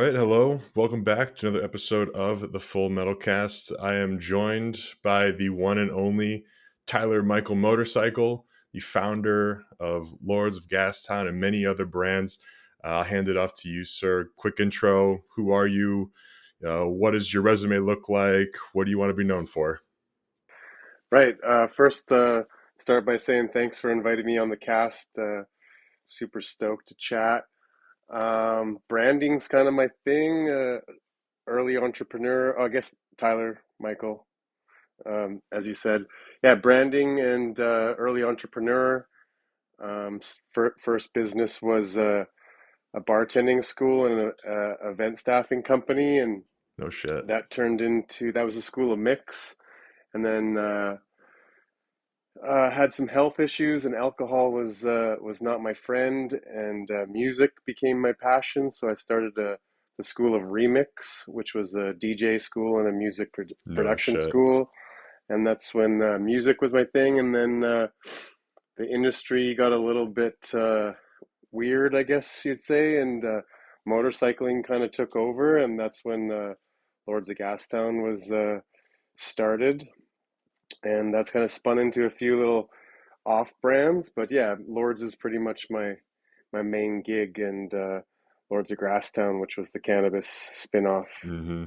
right, hello. Welcome back to another episode of the Full Metal Cast. I am joined by the one and only Tyler Michael Motorcycle, the founder of Lords of Gastown and many other brands. I'll hand it off to you, sir. Quick intro. Who are you? What does your resume look like? What do you want to be known for? Right. First, start by saying thanks for inviting me on the cast. Super stoked to chat. Branding's kind of my thing. Early entrepreneur. I guess Tyler, Michael, as you said. Yeah, branding and early entrepreneur. First business was a bartending school and a event staffing company, and No shit. that was a school of mix, and then. Had some health issues, and alcohol was not my friend, and music became my passion. So I started the School of Remix, which was a DJ school and a No production shit. school, and that's when music was my thing. And then the industry got a little bit weird, I guess you'd say, and motorcycling kind of took over, and that's when Lords of Gastown was started, and that's kind of spun into a few little off brands. But yeah, Lords is pretty much my main gig, and Lords of Grasstown, which was the cannabis spin-off. hmm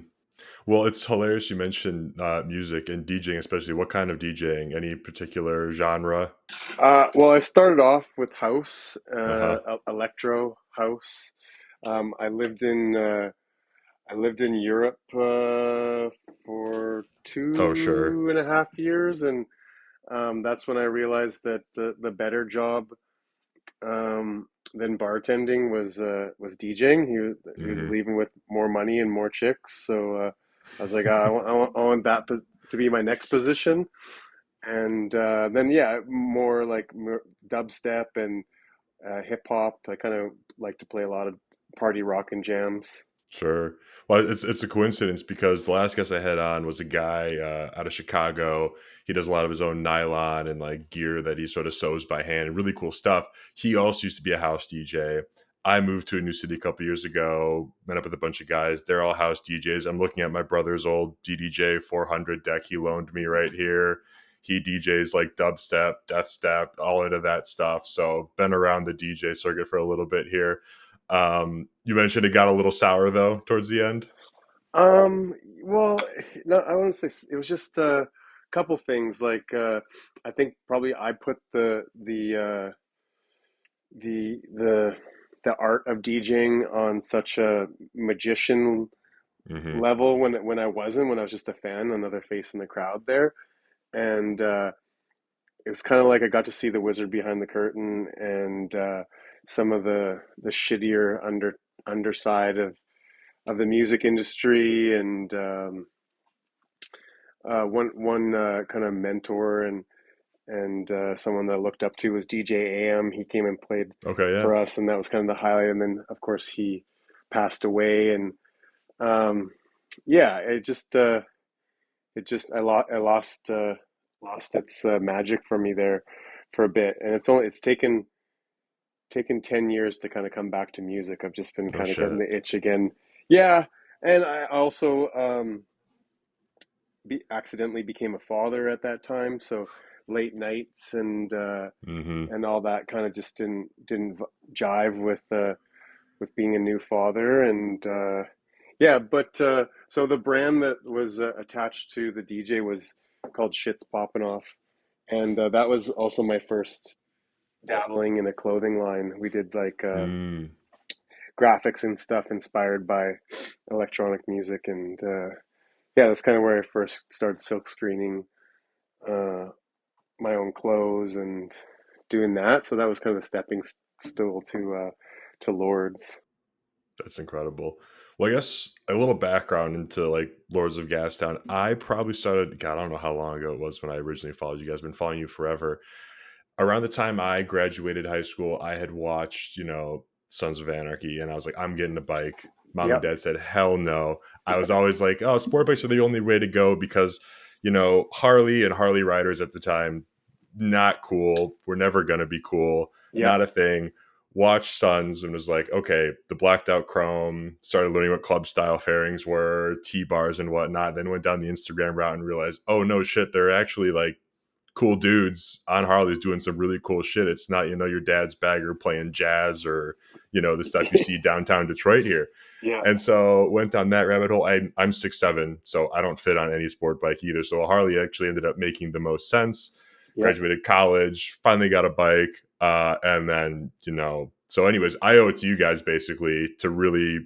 Well, it's hilarious you mentioned music and DJing, especially. What kind of DJing? Any particular genre? Well, I started off with house, Uh huh. electro house. Um, I lived in uh, I lived in Europe for Oh, sure. 2.5 years, and that's when I realized that the better job than bartending was DJing. He was hmm leaving with more money and more chicks, so I was like, I want that to be my next position. And then yeah, more dubstep and hip hop. I kind of like to play a lot of party rock and jams. Sure. Well, it's a coincidence because the last guest I had on was a guy out of Chicago. He does a lot of his own nylon and like gear that he sort of sews by hand and really cool stuff. He also used to be a house DJ. I moved to a new city a couple years ago, met up with a bunch of guys. They're all house DJs. I'm looking at my brother's old DDJ 400 deck he loaned me right here. He DJs like dubstep, death step, all into that stuff. So been around the DJ circuit for a little bit here. You mentioned it got a little sour though towards the end. Well, no, I wouldn't say it was just a couple things. Like I think probably I put the the art of DJing on such a magician hmm level when I was just a fan, another face in the crowd there, and it was kind of like I got to see the wizard behind the curtain, and some of the shittier underside of the music industry, and one kind of mentor and someone that I looked up to was DJ AM. He came and played Okay, yeah, for us, and that was kind of the highlight. And then, of course, he passed away, and um, yeah, it just I lost its magic for me there for a bit, and it's taken 10 years to kind of come back to music. I've just been no kind of getting shit. the itch again. Yeah, and I also accidentally became a father at that time, so late nights hmm and all that kind of just didn't jive with being a new father. And yeah, but so the brand that was attached to the DJ was called Shit's Poppin' Off, and that was also my first dabbling in a clothing line. We did like Mm. graphics and stuff inspired by electronic music, and yeah, that's kind of where I first started silk screening uh, my own clothes and doing that. So that was kind of the stepping stool to Lords. That's incredible. Well, I guess a little background into like Lords of Gastown. I probably started, God, I don't know how long ago it was when I originally followed you guys. I've been following you forever. Around the time I graduated high school, I had watched, Sons of Anarchy, and I was like, I'm getting a bike. Mom and Yep. dad said, hell no. I was always like, oh, sport bikes are the only way to go because, Harley and Harley riders at the time, not cool. We're never going to be cool. Yep. Not a thing. watched Sons and was like, okay, the blacked out chrome, started learning what club style fairings were, T bars and whatnot, then went down the Instagram route and realized, oh no shit, they're actually like cool dudes on Harleys doing some really cool shit. It's not, your dad's bagger playing jazz or, the stuff you see downtown Detroit here. Yeah, And so went down that rabbit hole. I'm 6'7", so I don't fit on any sport bike either. So a Harley actually ended up making the most sense. yeah, Graduated college, finally got a bike, and then So, anyways, I owe it to you guys basically to really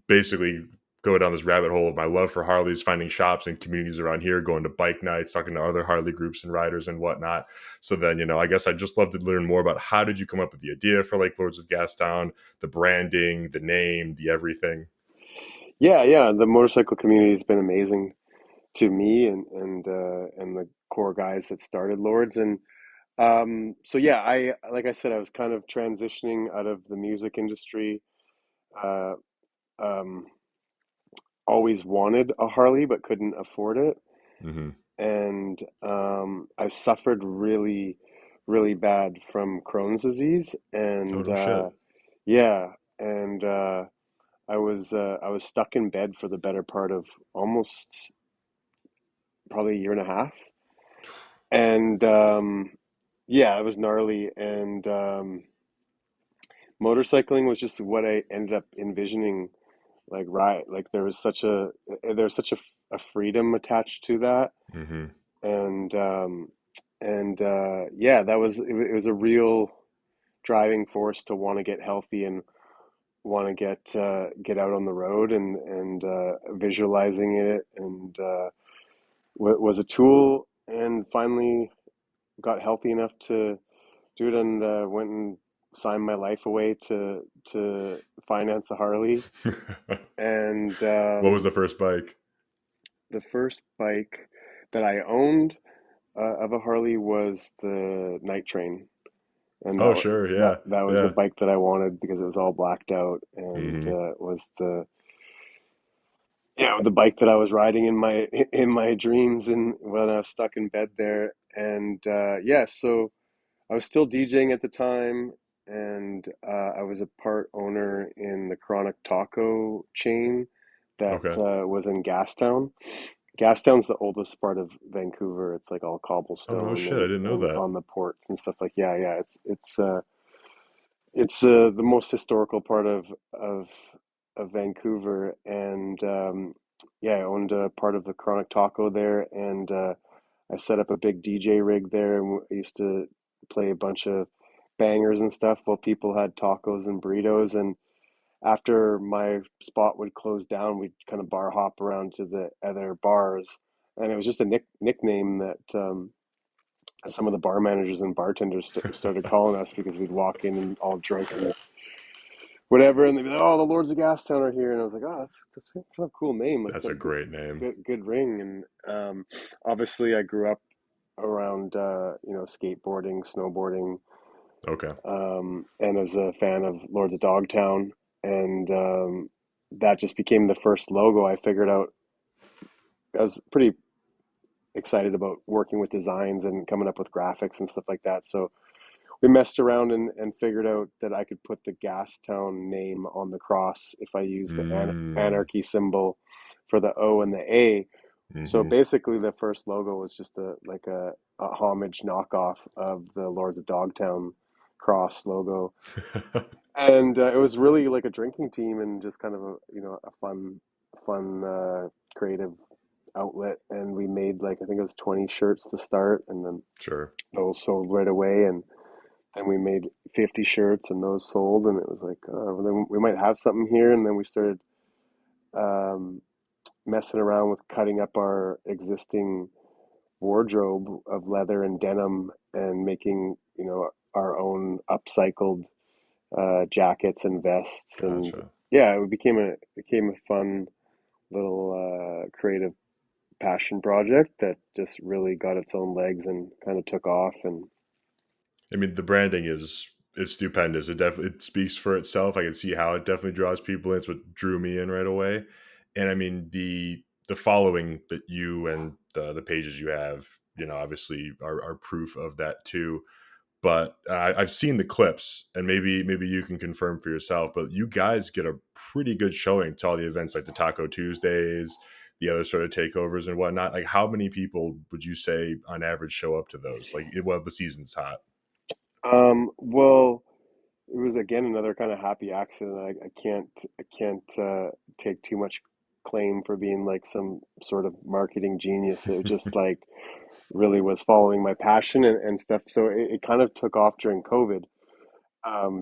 basically go down this rabbit hole of my love for Harleys, finding shops and communities around here, going to bike nights, talking to other Harley groups and riders and whatnot. So then, I guess I just love to learn more about how did you come up with the idea for like Lords of Gastown, the branding, the name, the everything. yeah. The motorcycle community has been amazing to me and the core guys that started Lords. And so yeah, I like I said, I was kind of transitioning out of the music industry. Uh, um, Always wanted a Harley but couldn't afford it, Mm-hmm. and I suffered really, really bad from Crohn's disease, Oh and no shit. yeah, and I was stuck in bed for the better part of almost probably a year and a half, and yeah, it was gnarly, and motorcycling was just what I ended up envisioning. Like right, like there was such a freedom attached to that, Mm-hmm. and yeah, it was a real driving force to want to get healthy and want to get out on the road and visualizing it and was a tool, and finally got healthy enough to do it, and went and signed my life away to finance a Harley. And What was the first bike? the first bike that I owned of a Harley was the Night Train, and Oh sure, yeah, that was the yeah. bike that I wanted because it was all blacked out, and Mm-hmm. was the the bike that I was riding in my dreams and when I was stuck in bed there. And yeah, so I was still DJing at the time, and I was a part owner in the Chronic Taco chain that Okay. was in Gastown. Gastown's the oldest part of Vancouver. It's like all Oh no cobblestone shit, I didn't know and that. on the ports and stuff like yeah. It's the most historical part of Vancouver, and yeah, I owned a part of the Chronic Taco there, and I set up a big DJ rig there, and I used to play a bunch of bangers and stuff while people had tacos and burritos. And after my spot would close down, we'd kind of bar hop around to the other bars, and it was just a nickname that some of the bar managers and bartenders started calling us because we'd walk in and all drunk and whatever, and they'd be like, "Oh, the Lords of Gastown are here," and I was like, "Oh, that's kind of a cool name. Like, it's That's a a great name. good ring." And obviously, I grew up around skateboarding, snowboarding, Okay. and as a fan of Lords of Dogtown, and that just became the first logo. I figured out I was pretty excited about working with designs and coming up with graphics and stuff like that. So we messed around and figured out that I could put the Gastown name on the cross if I use the Mm. anarchy symbol for the O and the A. So Mm-hmm. basically, the first logo was just a homage knockoff of the Lords of Dogtown cross logo, and it was really like a drinking team and just kind of a fun creative outlet. And we made like I think it was 20 shirts to start, and then Sure. those sold right away, and we made 50 shirts and those sold, and it was like well, then we might have something here. And then we started um, messing around with cutting up our existing wardrobe of leather and denim and making our own upcycled jackets and vests. And Gotcha. yeah, it became a fun little creative passion project that just really got its own legs and kind of took off. And I mean, the branding is stupendous. It speaks for itself. I can see how it definitely draws people in. It's what drew me in right away. And I mean, the following that you and the pages you have, obviously are proof of that too. but I've seen the clips, and maybe you can confirm for yourself. But you guys get a pretty good showing to all the events, like the Taco Tuesdays, the other sort of takeovers and whatnot. Like, how many people would you say on average show up to those? Like, well, the season's hot. Well, it was again another kind of happy accident. I can't take too much claim for being like some sort of marketing genius. It was just like really was following my passion and stuff. So it kind of took off during COVID,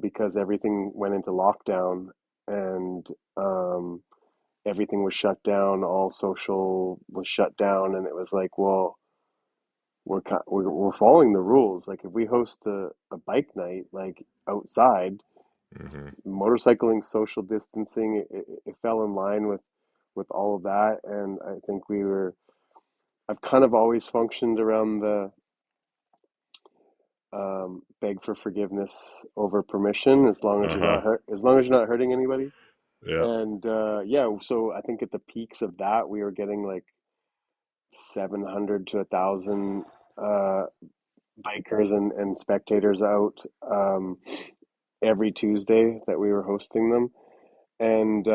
because everything went into lockdown and everything was shut down. All social was shut down, and it was like, well, we're following the rules. Like if we host a bike night like outside, Hmm. motorcycling, social distancing, it fell in line with all of that. And I think I've kind of always functioned around the beg for forgiveness over permission, as long as Uh you're not huh. hurt, as long as you're not hurting anybody. Yeah. And yeah, so I think at the peaks of that, we were getting like 700 to 1,000 uh, bikers and spectators out, every Tuesday that we were hosting them. And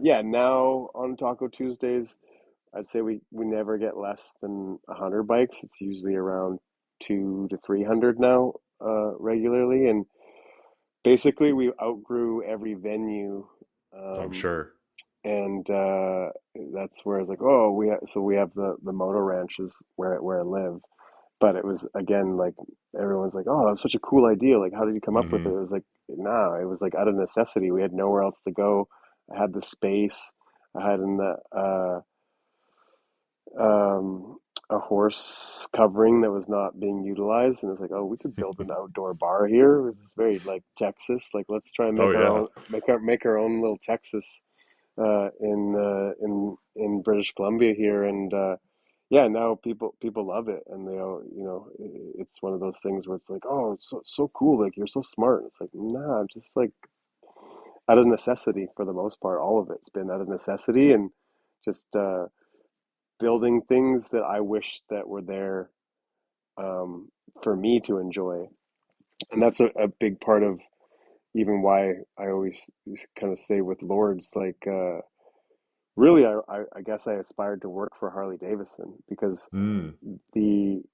yeah, now on Taco Tuesdays, I'd say we never get less than 100 bikes. It's usually around 200 to 300 now, regularly. And basically, we outgrew every venue. I'm Um, sure. and that's where it's like, oh, we have the moto ranches where I live. But it was again like everyone's like, oh, that's such a cool idea. Like, how did you come up with it? Hmm. It was like, nah, it was like out of necessity. We had nowhere else to go. I had the space. I had um, a horse covering that was not being utilized, and it's like, oh, we could build an outdoor bar here. It's very like Texas. Like, let's try and Oh make our yeah. own, make our own little Texas, in British Columbia here. And yeah, now people love it, and they all, it's one of those things where it's like, oh, it's so cool, like you're so smart. It's like, nah, I'm just like out of necessity for the most part. All of it's been out of necessity, and just building things that I wish that were there, um, for me to enjoy. And that's a big part of even why I always kind of say with Lords, like, really, I guess I aspired to work for Harley Davidson, because Mm, the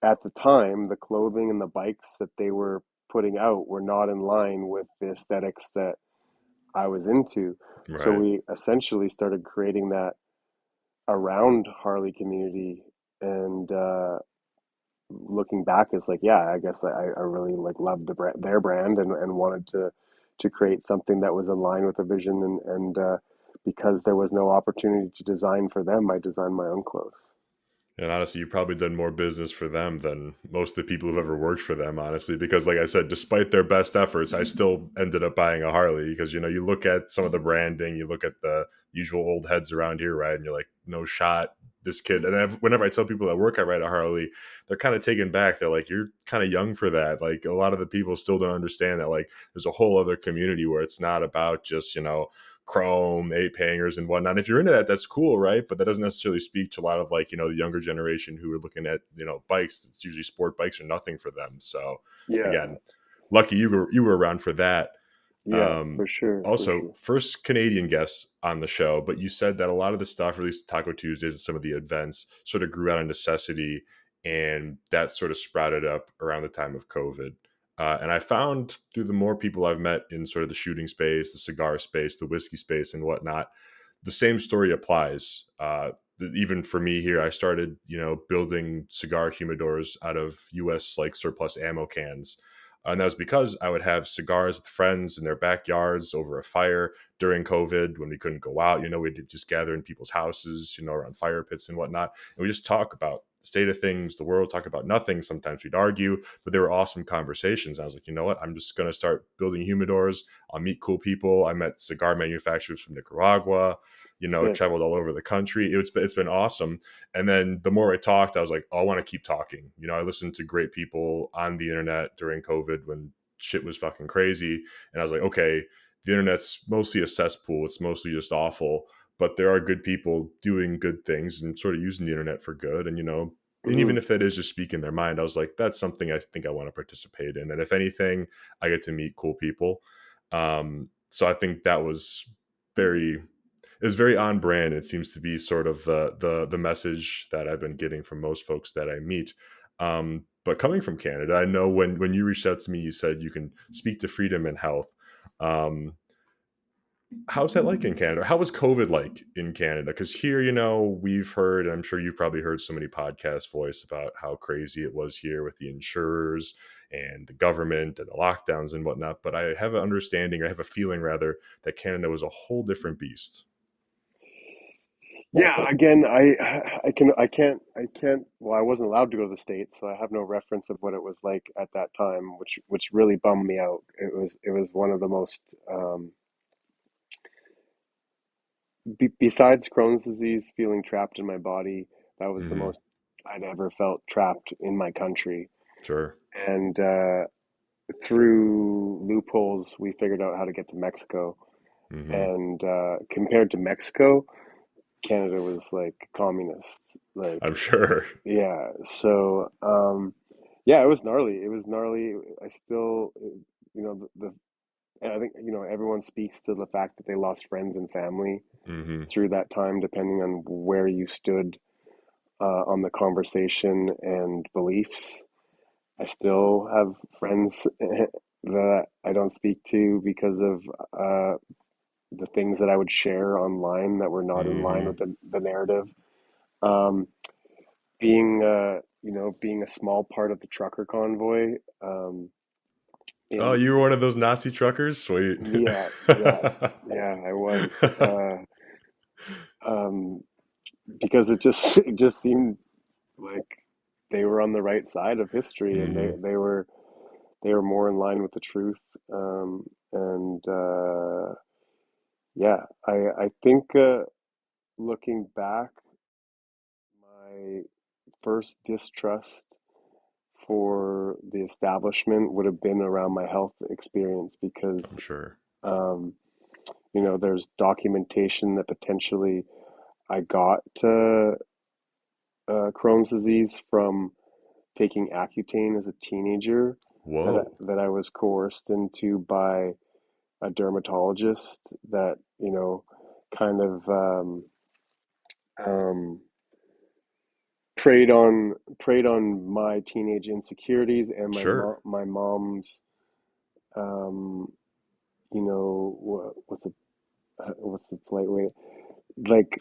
at the time, the clothing and the bikes that they were putting out were not in line with the aesthetics that I was into. So right. we essentially started creating that around Harley community. And looking back, it's like, yeah, I guess I really like loved their brand, and wanted to create something that was in line with the vision. And because there was no opportunity to design for them, I designed my own clothes. And honestly, you've probably done more business for them than most of the people who've ever worked for them, honestly, because like I said, despite their best efforts, I still ended up buying a Harley because, you look at some of the branding, you look at the usual old heads around here, right? And you're like, no shot, this kid. And whenever I tell people that work, I ride a Harley, they're kind of taken back. They're like, you're kind of young for that. Like, a lot of the people still don't understand that, like, there's a whole other community where it's not about just, chrome, ape hangers and whatnot. If you're into that, that's cool, right? But that doesn't necessarily speak to a lot of, like, the younger generation who are looking at, bikes. It's usually sport bikes are nothing for them. So Yeah, again, lucky you were around for that. yeah, Um, for sure, for Also, sure. first Canadian guest on the show, but you said that a lot of the stuff, or at least Taco Tuesdays and some of the events, sort of grew out of necessity, and that sort of sprouted up around the time of COVID. And I found through the more people I've met in sort of the shooting space, the cigar space, the whiskey space, and whatnot, the same story applies. Even for me here, I started, building cigar humidors out of U.S. like surplus ammo cans. And that was because I would have cigars with friends in their backyards over a fire during COVID when we couldn't go out. We'd just gather in people's houses, around fire pits and whatnot. And we just talk about the state of things, the world, talk about nothing. Sometimes we'd argue, but they were awesome conversations. I was like, you know what? I'm just going to start building humidors. I'll meet cool people. I met cigar manufacturers from Nicaragua, Sick. traveled all over the country. It's been awesome. And then the more I talked, I was like, oh, I want to keep talking. I listened to great people on the internet during COVID when shit was fucking crazy. And I was like, okay, the internet's mostly a cesspool. It's mostly just awful. But there are good people doing good things and sort of using the internet for good. And, and even Mhm. if that is just speaking their mind, I was like, that's something I think I want to participate in. And if anything, I get to meet cool people. So I think that was very is very on brand. It seems to be sort of the message that I've been getting from most folks that I meet. But coming from Canada, I know when you reached out to me, you said you can speak to freedom and health. Um, how's that like in Canada? How was COVID like in Canada? Because here, we've heard, and I'm sure you've probably heard so many podcasts voice about how crazy it was here with the insurers and the government and the lockdowns and whatnot. But I have an understanding, or I have a feeling rather, that Canada was a whole different beast. Yeah, again, I can't. Well, I wasn't allowed to go to the States, so I have no reference of what it was like at that time, which really bummed me out. It was one of the most, besides Crohn's disease, feeling trapped in my body. That was the Hmm. most I'd ever felt trapped in my country. Sure. And through loopholes, we figured out how to get to Mexico. Hmm. And compared to Mexico, Canada was like communist. I'm Like, sure. yeah. So, yeah, it was gnarly. It was gnarly. I still, and I think, everyone speaks to the fact that they lost friends and family Hmm. through that time, depending on where you stood on the conversation and beliefs. I still have friends that I don't speak to because of the things that I would share online that were not in line with Hmm. the narrative. Um, being a small part of the trucker convoy, Oh, in you were one of those Nazi truckers? Sweet. yeah, yeah, yeah, I was, um, because it just seemed like they were on the right side of history, and they Hmm. they were they were more in line with the truth. And yeah, I think, looking back, my first distrust for the establishment would have been around my health experience I'm because, sure. um, there's documentation that potentially I got Crohn's disease from taking Accutane as a teenager, Whoa. that I was coerced into by a dermatologist that, kind of, um, preyed on my teenage insecurities and Sure. my mom's, um, what's the polite way, like,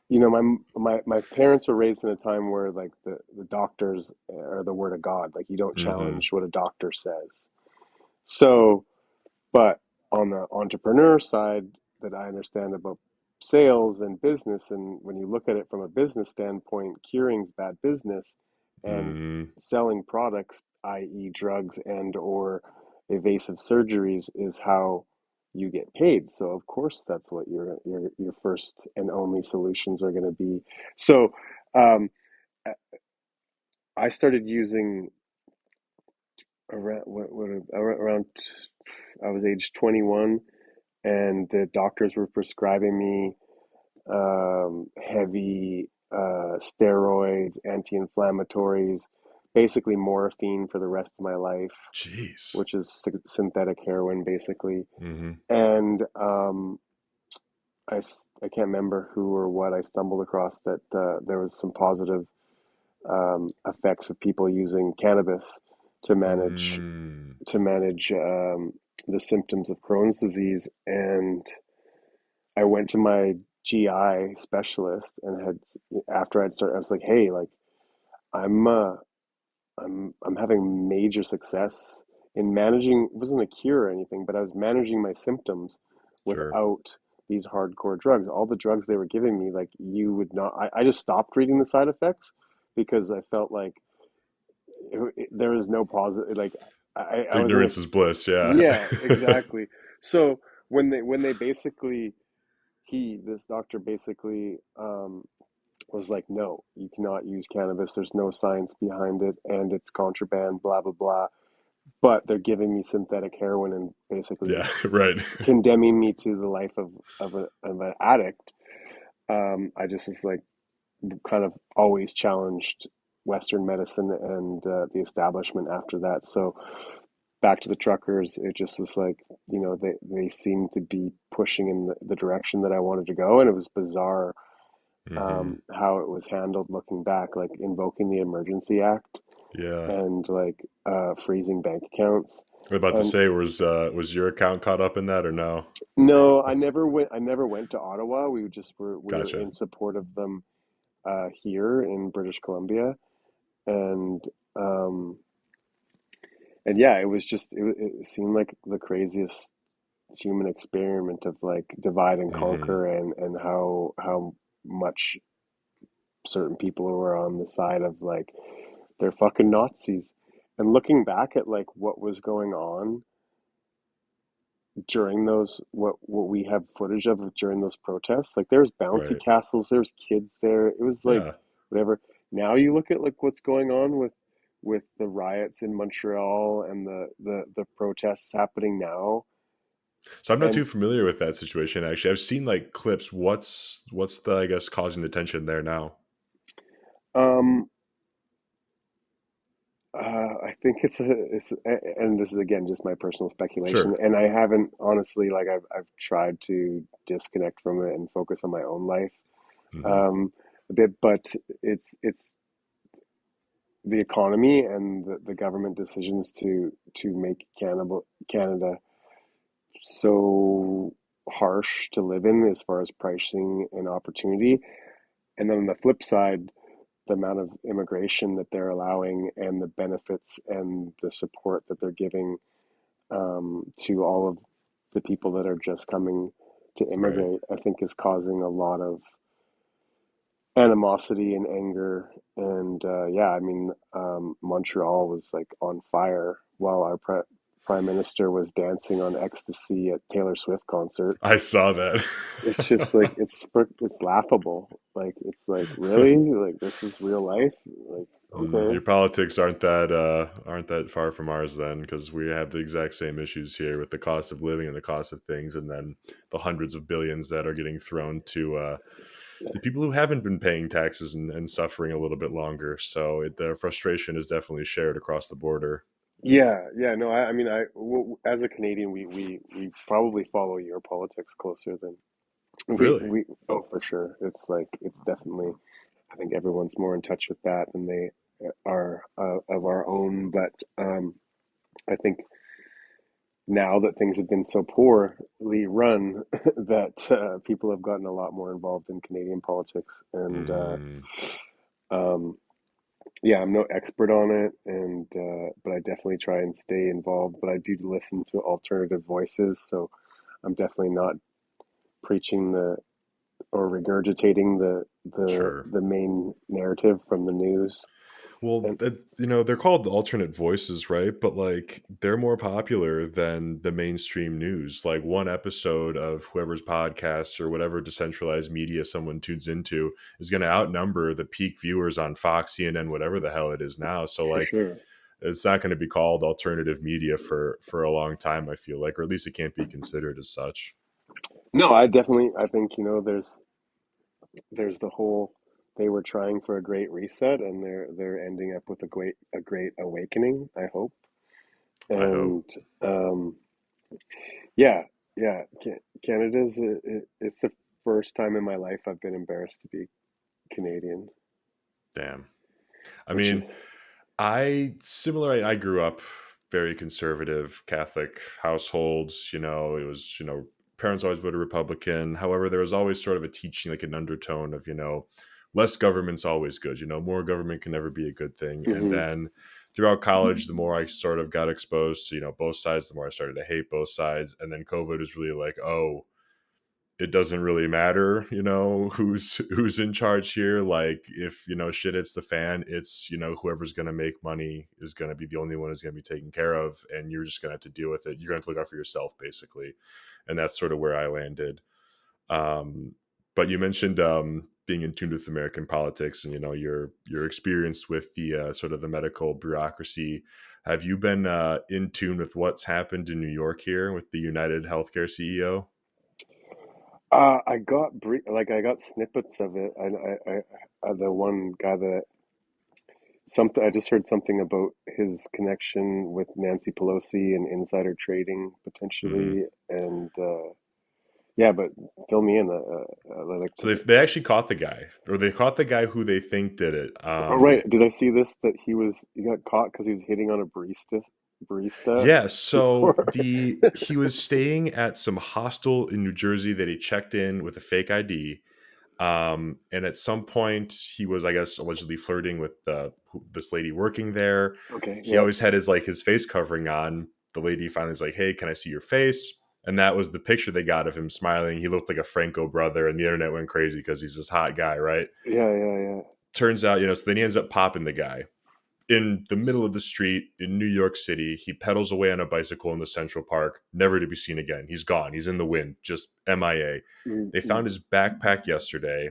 my parents were raised in a time where, like, the doctors are the word of God. Like, you don't Hmm. challenge what a doctor says. So, but on the entrepreneur side, that I understand about sales and business, and when you look at it from a business standpoint, curing's bad business, and Hmm. selling products, i.e., drugs and or evasive surgeries, is how you get paid. So of course, that's what your first and only solutions are going to be. So, um, I started using around around I was age 21, and the doctors were prescribing me, heavy steroids, anti-inflammatories, basically morphine for the rest of my life, Jeez. which is synthetic heroin, basically. Hmm. And I can't remember who or what I stumbled across that there was some positive effects of people using cannabis to manage Mm. to manage the symptoms of Crohn's disease. And I went to my GI specialist and after I'd started, I was like, hey, like, I'm uh, I'm having major success in managing. It wasn't a cure or anything, but I was managing my symptoms Sure. without these hardcore drugs. All the drugs they were giving me, like, you would not. I just stopped reading the side effects because I felt like there was no positive. Like, I was in a. Ignorance is bliss. Yeah. Yeah, exactly. So when they basically this doctor basically, was like, no, you cannot use cannabis. There's no science behind it, and it's contraband. Blah blah blah. But they're giving me synthetic heroin and basically Yeah. Right. condemning me to the life of an addict. I just was like, kind of always challenged Western medicine and the establishment after that. So back to the truckers, it just was like, they seemed to be pushing in the direction that I wanted to go, and it was bizarre Hmm. how it was handled looking back, like invoking the Emergency Act Yeah. and like freezing bank accounts. I was about to And say, was your account caught up in that or no? no, I never went. I never went to Ottawa. We were Gotcha. in support of them here in British Columbia, and um, and yeah, it was just it seemed like the craziest human experiment of like divide and Hmm. conquer, and how much certain people were on the side of like they're fucking Nazis. And looking back at like what was going on during those, what we have footage of during those protests, like there's bouncy Right. castles, there's kids there. It was like Yeah. whatever. Now you look at like what's going on with the riots in Montreal and the protests happening now. So I'm not And too familiar with that situation. Actually, I've seen like clips. What's the, I guess, causing the tension there now? um I think and this is again just my personal speculation, Sure. and I haven't honestly, like I've tried to disconnect from it and focus on my own life Hmm. um, a bit, but it's the economy and the government decisions to make Canada so harsh to live in as far as pricing and opportunity, and then on the flip side, the amount of immigration that they're allowing and the benefits and the support that they're giving to all of the people that are just coming to Right. immigrate, I think is causing a lot of animosity and anger. And yeah, I mean, Montreal was like on fire while our prime minister was dancing on ecstasy at Taylor Swift concert. I saw that. It's just like it's laughable. Like it's like really like this is real life. Like Your okay, politics aren't that far from ours then, because we have the exact same issues here with the cost of living and the cost of things, and then the hundreds of billions that are getting thrown to people who haven't been paying taxes and suffering a little bit longer. So the frustration is definitely shared across the border. yeah, yeah. No, I mean, as a Canadian, we probably follow your politics closer than Really? we. Oh, for sure. It's like it's definitely. I think everyone's more in touch with that than they are of our own. But I think now that things have been so poorly run, that people have gotten a lot more involved in Canadian politics, and Mm, um, yeah, I'm no expert on it, and but I definitely try and stay involved. But I do listen to alternative voices, so I'm definitely not preaching the or regurgitating sure. the main narrative from the news. Well, And they're called alternate voices, right? But like they're more popular than the mainstream news. Like one episode of whoever's podcast or whatever decentralized media someone tunes into is going to outnumber the peak viewers on Fox, CNN, whatever the hell it is now. So for like sure, it's not going to be called alternative media for a long time, I feel like, or at least it can't be considered as such. no, I think there's the whole. They were trying for a great reset, and they're ending up with a great awakening. I hope, I hope. and um, yeah, yeah. Canada's it's the first time in my life I've been embarrassed to be Canadian, Damn. I which mean, is I grew up very conservative Catholic households. It was, parents always voted Republican. However, there was always sort of a teaching, like an undertone of, less government's always good. More government can never be a good thing. And hmm then throughout college, the more I sort of got exposed to, both sides, the more I started to hate both sides. And then COVID was really like, oh, it doesn't really matter, who's in charge here. Like if shit hits the fan, it's whoever's going to make money is going to be the only one who's going to be taken care of, and you're just going to have to deal with it. You're going to have to look out for yourself, basically. And that's sort of where I landed. um but you mentioned being in tune with American politics, and your experience with the sort of the medical bureaucracy. Have you been in tune with what's happened in New York here with the United Healthcare CEO? I got like I got snippets of it. The one guy that something. I just heard something about his connection with Nancy Pelosi and insider trading Mhm. potentially, and yeah. But fill me in. Like, So they actually caught the guy, or they caught the guy who they think did it. oh right, did I see this that he got caught because he was hitting on a barista Yeah, so before? he was staying at some hostel in New Jersey that he checked in with a fake ID. And at some point, he was, I guess, allegedly flirting with this lady working there. Okay, He yeah, always had his face covering on. The lady finally was like, "Hey, can I see your face?" And that was the picture they got of him smiling. He looked like a Franco brother, and the internet went crazy because he's this hot guy, right? yeah. Turns out, so then he ends up popping the guy in the middle of the street in New York City. He pedals away on a bicycle in the Central Park, never to be seen again. He's gone. He's in the wind, just MIA. Mm, They mm. found his backpack yesterday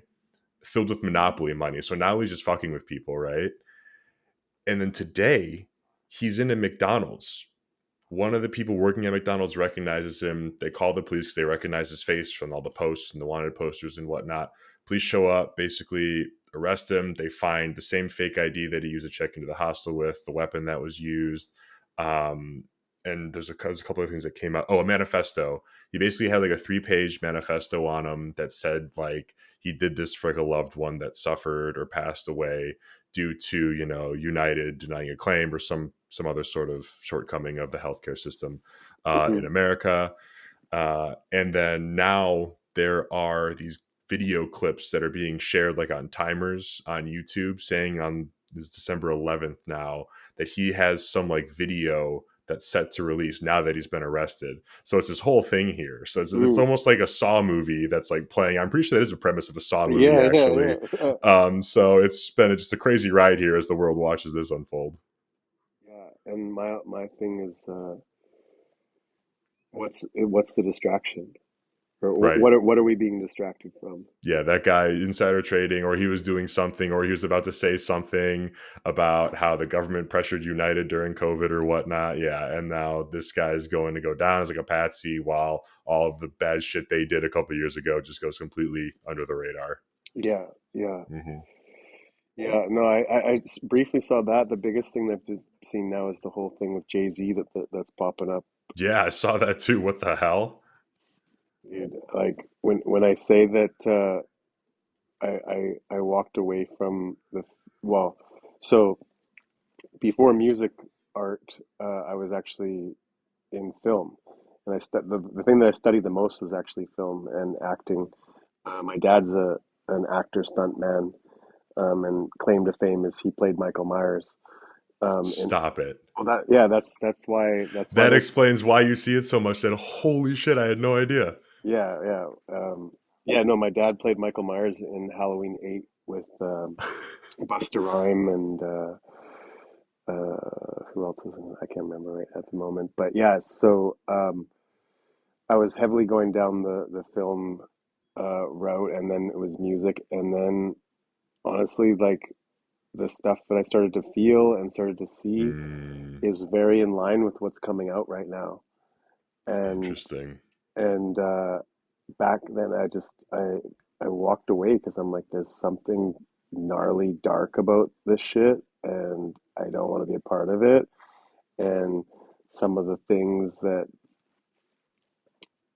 filled with Monopoly money. So now he's just fucking with people, right? And then today, he's in a McDonald's. One of the people working at McDonald's recognizes him. They call the police because they recognize his face from all the posts and the wanted posters and whatnot. Police show up, basically arrest him. They find the same fake ID that he used to check into the hostel with, the weapon that was used. Um, and there's a couple of things that came out. Oh, a manifesto. He basically had like a 3-page manifesto on him that said like he did this for like a loved one that suffered or passed away due to United denying a claim or some other sort of shortcoming of the healthcare system in Mhm. America. And then now there are these video clips that are being shared like on timers on YouTube saying on this December 11th now that he has some like video that's set to release now that he's been arrested. So it's this whole thing here. So it's Mm. almost like a Saw movie that's like playing. I'm pretty sure that is a premise of a Saw movie Yeah. actually. So it's been just a crazy ride here as the world watches this unfold. Yeah, and my thing is, what's the distraction, or Right. what are we being distracted from? Yeah, that guy insider trading, or he was doing something, or he was about to say something about how the government pressured United during COVID or whatnot. Yeah, and now this guy's going to go down as like a patsy, while all of the bad shit they did a couple years ago just goes completely under the radar. Yeah, yeah, Hmm. yeah. No, I briefly saw that. The biggest thing that I've just seen now is the whole thing with Jay-Z that's popping up. Yeah, I saw that too. What the hell? Dude, like when I say that, I walked away from well, so before music art, I was actually in film, and the thing that I studied the most was actually film and acting. My dad's an actor, stunt man, and claim to fame is he played Michael Myers. And Stop it. well, that's why That when explains why you see it so much. Then holy shit, I had no idea. yeah, no, my dad played Michael Myers in Halloween 8 with Busta Rhyme and who else is in it? I can't remember right at the moment, but yeah, so I was heavily going down the film route, and then it was music, and then honestly, like the stuff that I started to feel and started to see Hmm. is very in line with what's coming out right now. And Interesting. and back then, I walked away because I'm like, there's something gnarly dark about this shit, and I don't want to be a part of it. And some of the things that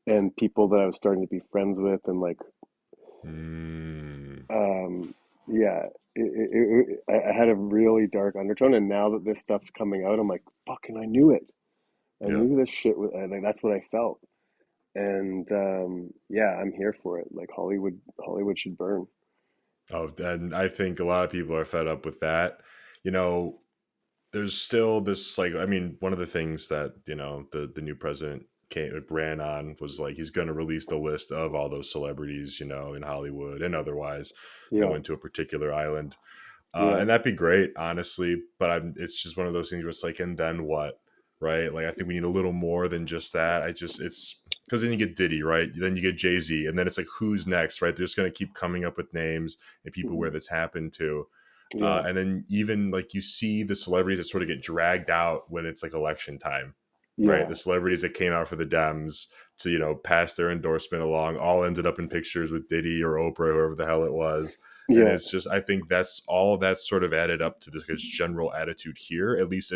and people that I was starting to be friends with, and like, Hmm. um, yeah, I had a really dark undertone, and now that this stuff's coming out, I'm like, fucking, I knew it. I Yeah. knew this shit was like that's what I felt, and yeah, I'm here for it. Like Hollywood should burn. Oh, and I think a lot of people are fed up with that. You know, there's still this like I mean, one of the things that, the new president ran on was like he's going to release the list of all those celebrities, in Hollywood and otherwise that Yeah, went to a particular island. yeah, And that'd be great, honestly. But it's just one of those things where it's like, and then what, right? Like, I think we need a little more than just that. It's because then you get Diddy, right? Then you get Jay Z, and then it's like, who's next, right? They're just going to keep coming up with names and people hmm, where this happened to. yeah, And then even like you see the celebrities that sort of get dragged out when it's like election time, right? yeah, The celebrities that came out for the Dems, to pass their endorsement along. All ended up in pictures with Diddy or Oprah, whoever the hell it was. And Yeah, it's just, I think that's all that's sort of added up to this general attitude here. At least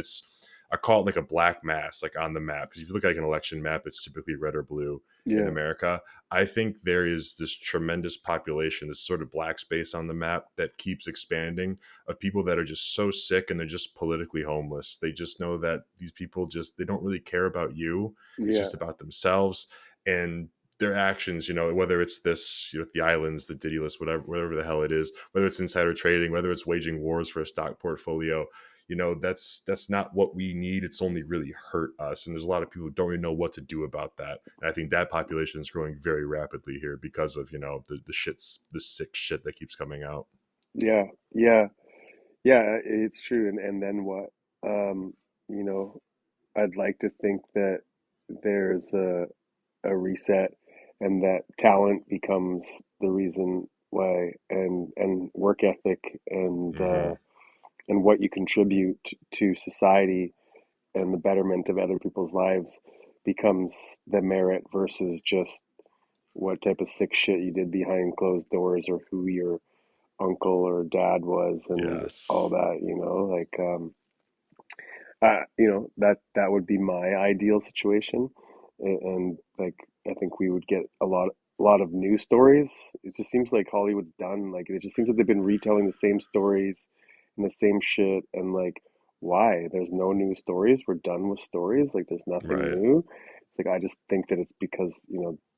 I call it like a black mass, like on the map. Because if you look at like an election map, it's typically red or blue in yeah, America. I think there is this tremendous population, this sort of black space on the map that keeps expanding, of people that are just so sick and they're just politically homeless. They just know that these people they don't really care about you. It's yeah, just about themselves and their actions, whether it's this, the islands, the Diddy list, whatever the hell it is, whether it's insider trading, whether it's waging wars for a stock portfolio, that's not what we need. It's only really hurt us. And there's a lot of people who don't really know what to do about that. And I think that population is growing very rapidly here because of, the sick shit that keeps coming out. yeah, yeah, yeah. It's true. And then what? Um, you know, I'd like to think that there's a reset, and that talent becomes the reason why, and work ethic, Hmm. and what you contribute to society and the betterment of other people's lives becomes the merit versus just what type of sick shit you did behind closed doors, or who your uncle or dad was, and all Yes. that, like, that would be my ideal situation. And like, I think we would get a lot of new stories. It just seems like Hollywood's done, like, it just seems like they've been retelling the same stories and the same shit, and like, why there's no new stories? We're done with stories, like there's nothing Right. new. It's like, I just think that it's because,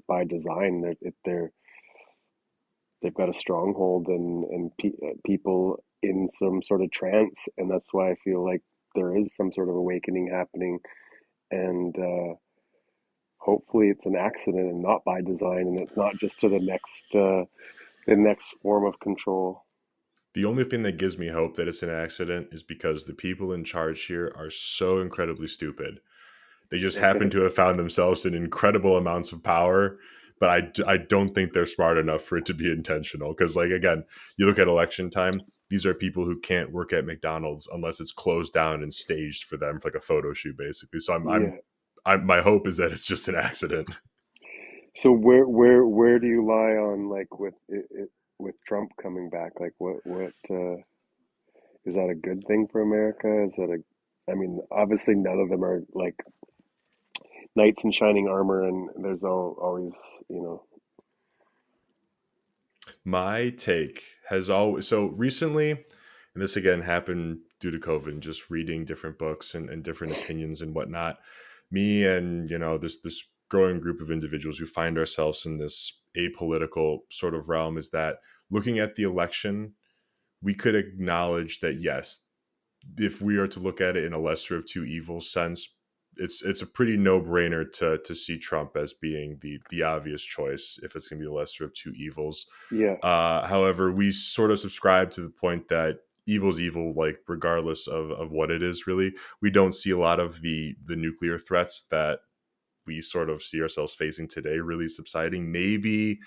by design, they've got a stronghold, and people in some sort of trance, and that's why I feel like there is some sort of awakening happening, and hopefully it's an accident and not by design, and it's not just to the next form of control. The only thing that gives me hope that it's an accident is because the people in charge here are so incredibly stupid. They just happen Okay. to have found themselves in incredible amounts of power, but I don't think they're smart enough for it to be intentional. Because, like, again, you look at election time, these are people who can't work at McDonald's unless it's closed down and staged for them for like a photo shoot, basically. So Yeah. my hope is that it's just an accident. So where do you lie on, like, with Trump coming back? Like, what is that a good thing for America? Is that a I mean, obviously none of them are like knights in shining armor, and there's always, you know, My take has always so recently, and this again happened due to COVID and just reading different books and different opinions and whatnot. Me and this growing group of individuals who find ourselves in this apolitical sort of realm is that looking at the election, we could acknowledge that yes, if we are to look at it in a lesser of two evils sense, it's a pretty no brainer to see Trump as being the obvious choice if it's going to be the lesser of two evils. yeah, However, we sort of subscribe to the point that evil's evil, like regardless of what it is. Really, we don't see a lot of the nuclear threats that we sort of see ourselves facing today really subsiding. Maybe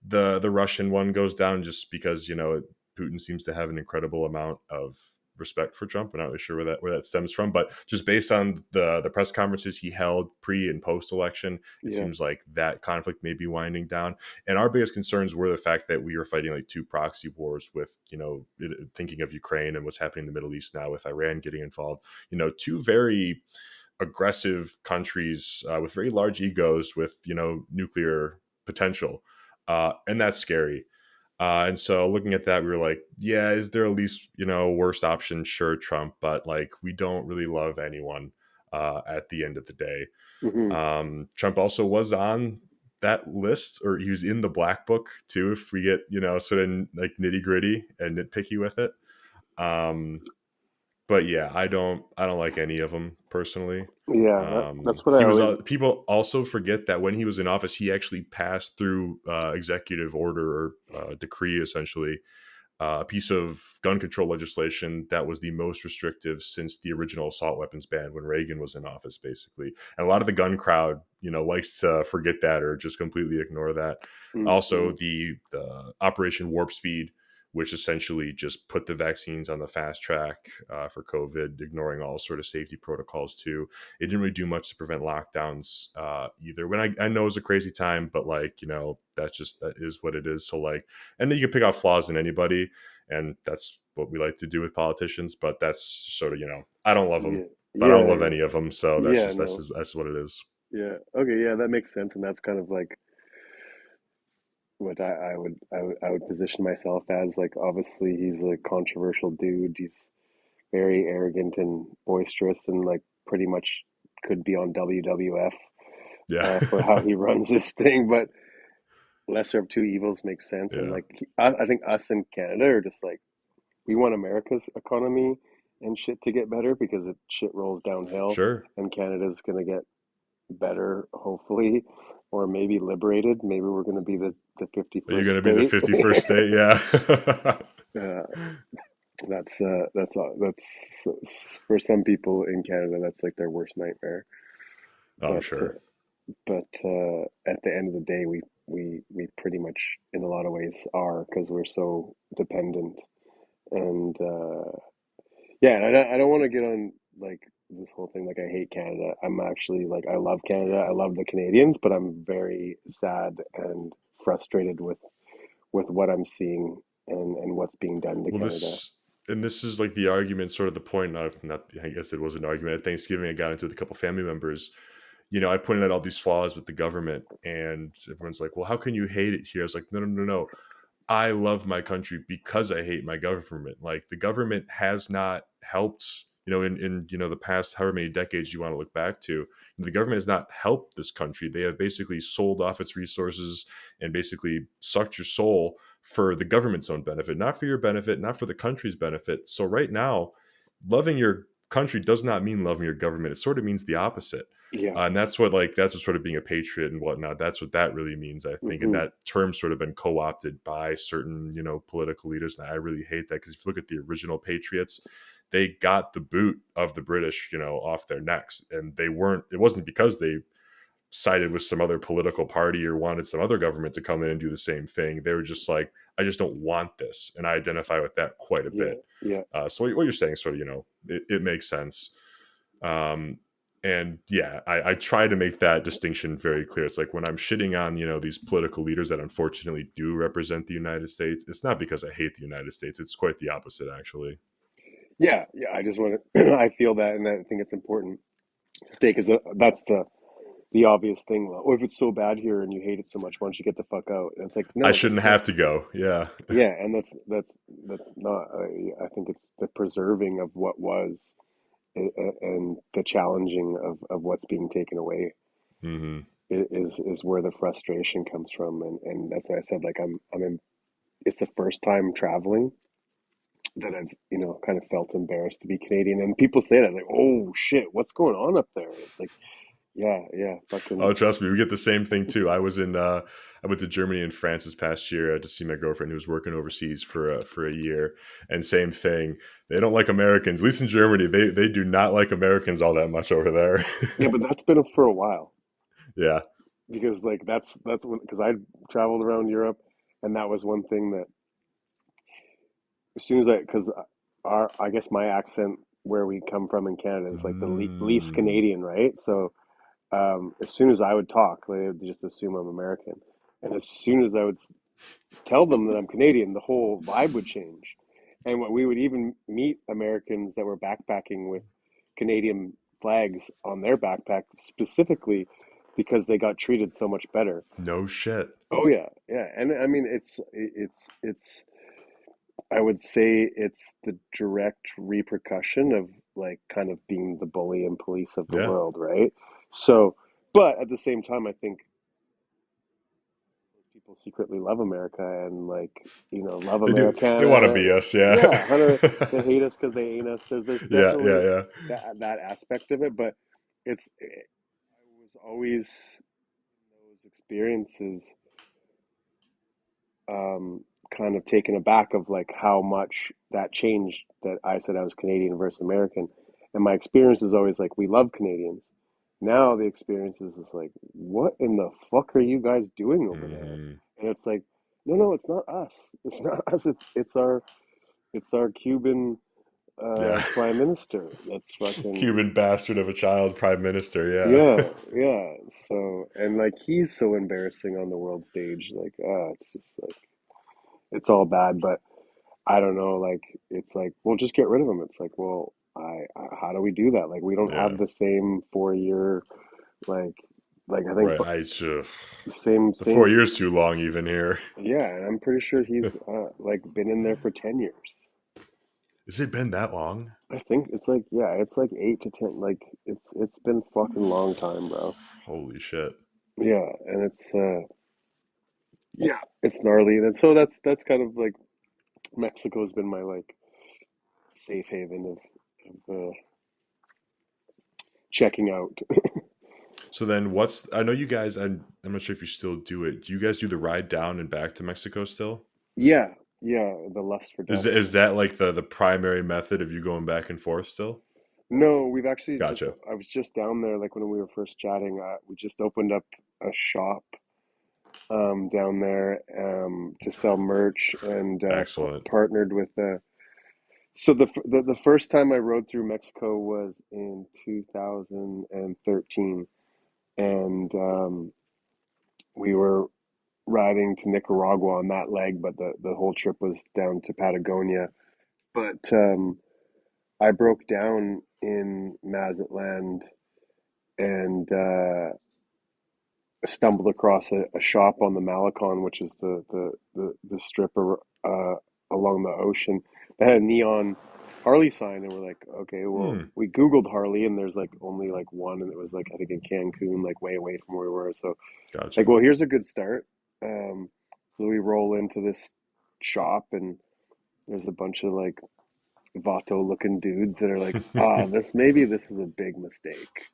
the Russian one goes down just because Putin seems to have an incredible amount of respect for Trump. We're not really sure where that stems from, but just based on the press conferences he held pre and post election, it yeah, seems like that conflict may be winding down. And our biggest concerns were the fact that we were fighting like two proxy wars with thinking of Ukraine and what's happening in the Middle East now with Iran getting involved. Two very aggressive countries with very large egos with nuclear potential, and that's scary. And so looking at that, we were like, yeah, is there at least worst option? Sure, Trump, but like we don't really love anyone at the end of the day. hmm, Trump also was on that list, or he was in the black book too. If we get sort of like nitty gritty and nitpicky with it, um, but yeah, I don't like any of them personally. yeah. That's what I He was always. people also forget that when he was in office, he actually passed through executive order or decree, essentially a piece of gun control legislation that was the most restrictive since the original assault weapons ban when Reagan was in office, basically. And a lot of the gun crowd, likes to forget that or just completely ignore that. Mm-hmm. Also, the Operation Warp Speed, which essentially just put the vaccines on the fast track for COVID, ignoring all sort of safety protocols too. It didn't really do much to prevent lockdowns either. When I know it was a crazy time, but like, that is what it is. So like, and then you can pick out flaws in anybody, and that's what we like to do with politicians. But that's sort of, I don't love them, Yeah, but I don't yeah, love yeah, any of them. So yeah. No, that's what it is. yeah. Okay, yeah, that makes sense, and that's kind of like what I would position myself as. Like, obviously, he's a controversial dude. He's very arrogant and boisterous, and like pretty much could be on WWF Yeah. for how he runs this thing. But lesser of two evils makes sense. And Yeah. like, I think us in Canada are just like, we want America's economy and shit to get better because it shit rolls downhill, Sure. and Canada's gonna get better, hopefully, or maybe liberated. Maybe we're gonna be the Are you 51st going to be the state. 51st state? Yeah. uh, that's for some people in Canada, that's like their worst nightmare. I'm But sure. at the end of the day, we pretty much in a lot of ways are, because we're so dependent. And yeah, and I don't want to get on like this whole thing like I hate Canada. I'm actually like, I love Canada. I love the Canadians, but I'm very sad and frustrated with what I'm seeing and what's being done to Well, Canada. this is like the argument, sort of the point of, not, I guess it was an argument at Thanksgiving. I got into with a couple family members. I pointed out all these flaws with the government, and everyone's like, well, how can you hate it here? I was like, no, no, no, no. I love my country because I hate my government. Like, the government has not helped, in the past however many decades you want to look back to. The government has not helped this country. They have basically sold off its resources and basically sucked your soul for the government's own benefit, not for your benefit, not for the country's benefit. So right now, loving your country does not mean loving your government. It sort of means the opposite. Yeah. And that's what sort of being a patriot and whatnot. That's what that really means, I think. And Hmm. that term's sort of been co-opted by certain, political leaders. And I really hate that, because if you look at the original patriots, they got the boot of the British, off their necks. And it wasn't because they sided with some other political party or wanted some other government to come in and do the same thing. They were just like, I just don't want this. And I identify with that quite a Yeah. bit. Yeah. So what you're saying, sort of, it makes sense. Um, and yeah, I try to make that distinction very clear. It's like when I'm shitting on, these political leaders that unfortunately do represent the United States, it's not because I hate the United States. It's quite the opposite, actually. Yeah. Yeah. I just want to, I feel that, and I think it's important to stay, because that's the obvious thing. Well, oh, if it's so bad here and you hate it so much, why don't you get the fuck out? And it's like, I no, shouldn't that's not. have to go. Yeah. Yeah, and that's not. I think it's the preserving of what was, and the challenging of what's being taken away Hmm. is where the frustration comes from, and that's why I said, like, I'm in. It's the first time traveling that I've, kind of felt embarrassed to be Canadian, and people say that, like, oh shit, what's going on up there? It's like, yeah, yeah, fucking. Oh, trust me, we get the same thing too. I went to Germany and France this past year to see my girlfriend who was working overseas for a year, and same thing. They don't like Americans. At least in Germany, they do not like Americans all that much over there. Yeah, but that's been for a while, Yeah. because like that's when, because I traveled around Europe, and that was one thing that as soon as because our, I guess my accent where we come from in Canada is like the least Mm, Canadian, right? So as soon as I would talk, they would just assume I'm American, and as soon as I would tell them that I'm Canadian, the whole vibe would change. And what we would even meet Americans that were backpacking with Canadian flags on their backpack, specifically because they got treated so much better. no shit. Oh yeah, yeah, and I mean it's I would say it's the direct repercussion of like kind of being the bully and police of the Yeah. world, right? So, but at the same time, I think people secretly love America, and like, love They do. They want to Americana. be us. Yeah. Yeah, 100. They hate us because they ain't us. There's Yeah. Yeah. definitely Yeah. that aspect of it, but I was always in those experiences, kind of taken aback of like how much that changed, that I said I was Canadian versus American. And my experience is always like, we love Canadians. Now the experience is like, what in the fuck are you guys doing over there? Hmm. And it's like, no, it's not us. It's not us. It's our Cuban Yeah. prime minister. That's fucking Cuban bastard of a child prime minister. yeah, Yeah. yeah. So and like he's so embarrassing on the world stage. Like, it's just like it's all bad. But I don't know. Like, it's like, well, just get rid of him. It's like, well, how do we do that? Like, we don't Yeah. have the same 4 year like I think Right. I should. same The same 4 years too long even here. yeah. And I'm pretty sure he's like been in there for 10 years. Has it been that long? I think it's like yeah, it's like 8 to 10. Like it's been fucking long time, bro. Holy shit. Yeah, and it's yeah, it's gnarly. And so that's kind of like Mexico's been my like safe haven of checking out. So then I know you guys, I'm not sure if you still do it. Do you guys do the ride down and back to Mexico still? Yeah, yeah, the lust for Is death. is that like the primary method of you going back and forth still? No, we've actually just Gotcha. I was just down there like when we were first chatting. We just opened up a shop down there to sell merch and Excellent. partnered with so the first time I rode through Mexico was in 2013, and we were riding to Nicaragua on that leg, but the whole trip was down to Patagonia. But I broke down in Mazatlan and stumbled across a shop on the Malecon, which is the strip along the ocean. They had a neon Harley sign, and we're like, okay, well, Hmm. we Googled Harley, and there's like only like one, and it was like I think in Cancun, like way away from where we were. So like, Gotcha. well, here's a good start. So we roll into this shop, and there's a bunch of like Vato looking dudes that are like, this is a big mistake.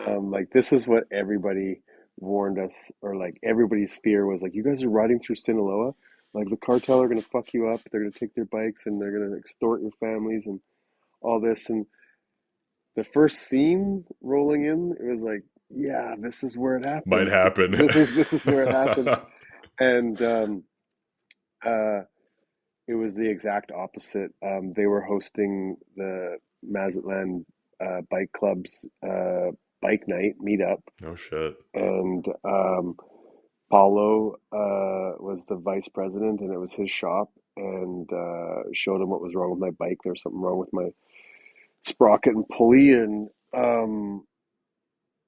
Like this is what everybody warned us, or like everybody's fear was like, you guys are riding through Sinaloa, like the cartel are gonna fuck you up, they're gonna take their bikes and they're gonna extort your families and all this. And the first scene rolling in, it was like, yeah, this is where it Might happens. happen. This is where it happens. And uh, it was the exact opposite. They were hosting the Mazatlan Bike Club's bike night meetup, No shit. and Paulo was the vice president, and it was his shop, and showed him what was wrong with my bike. There was something wrong with my sprocket and pulley, and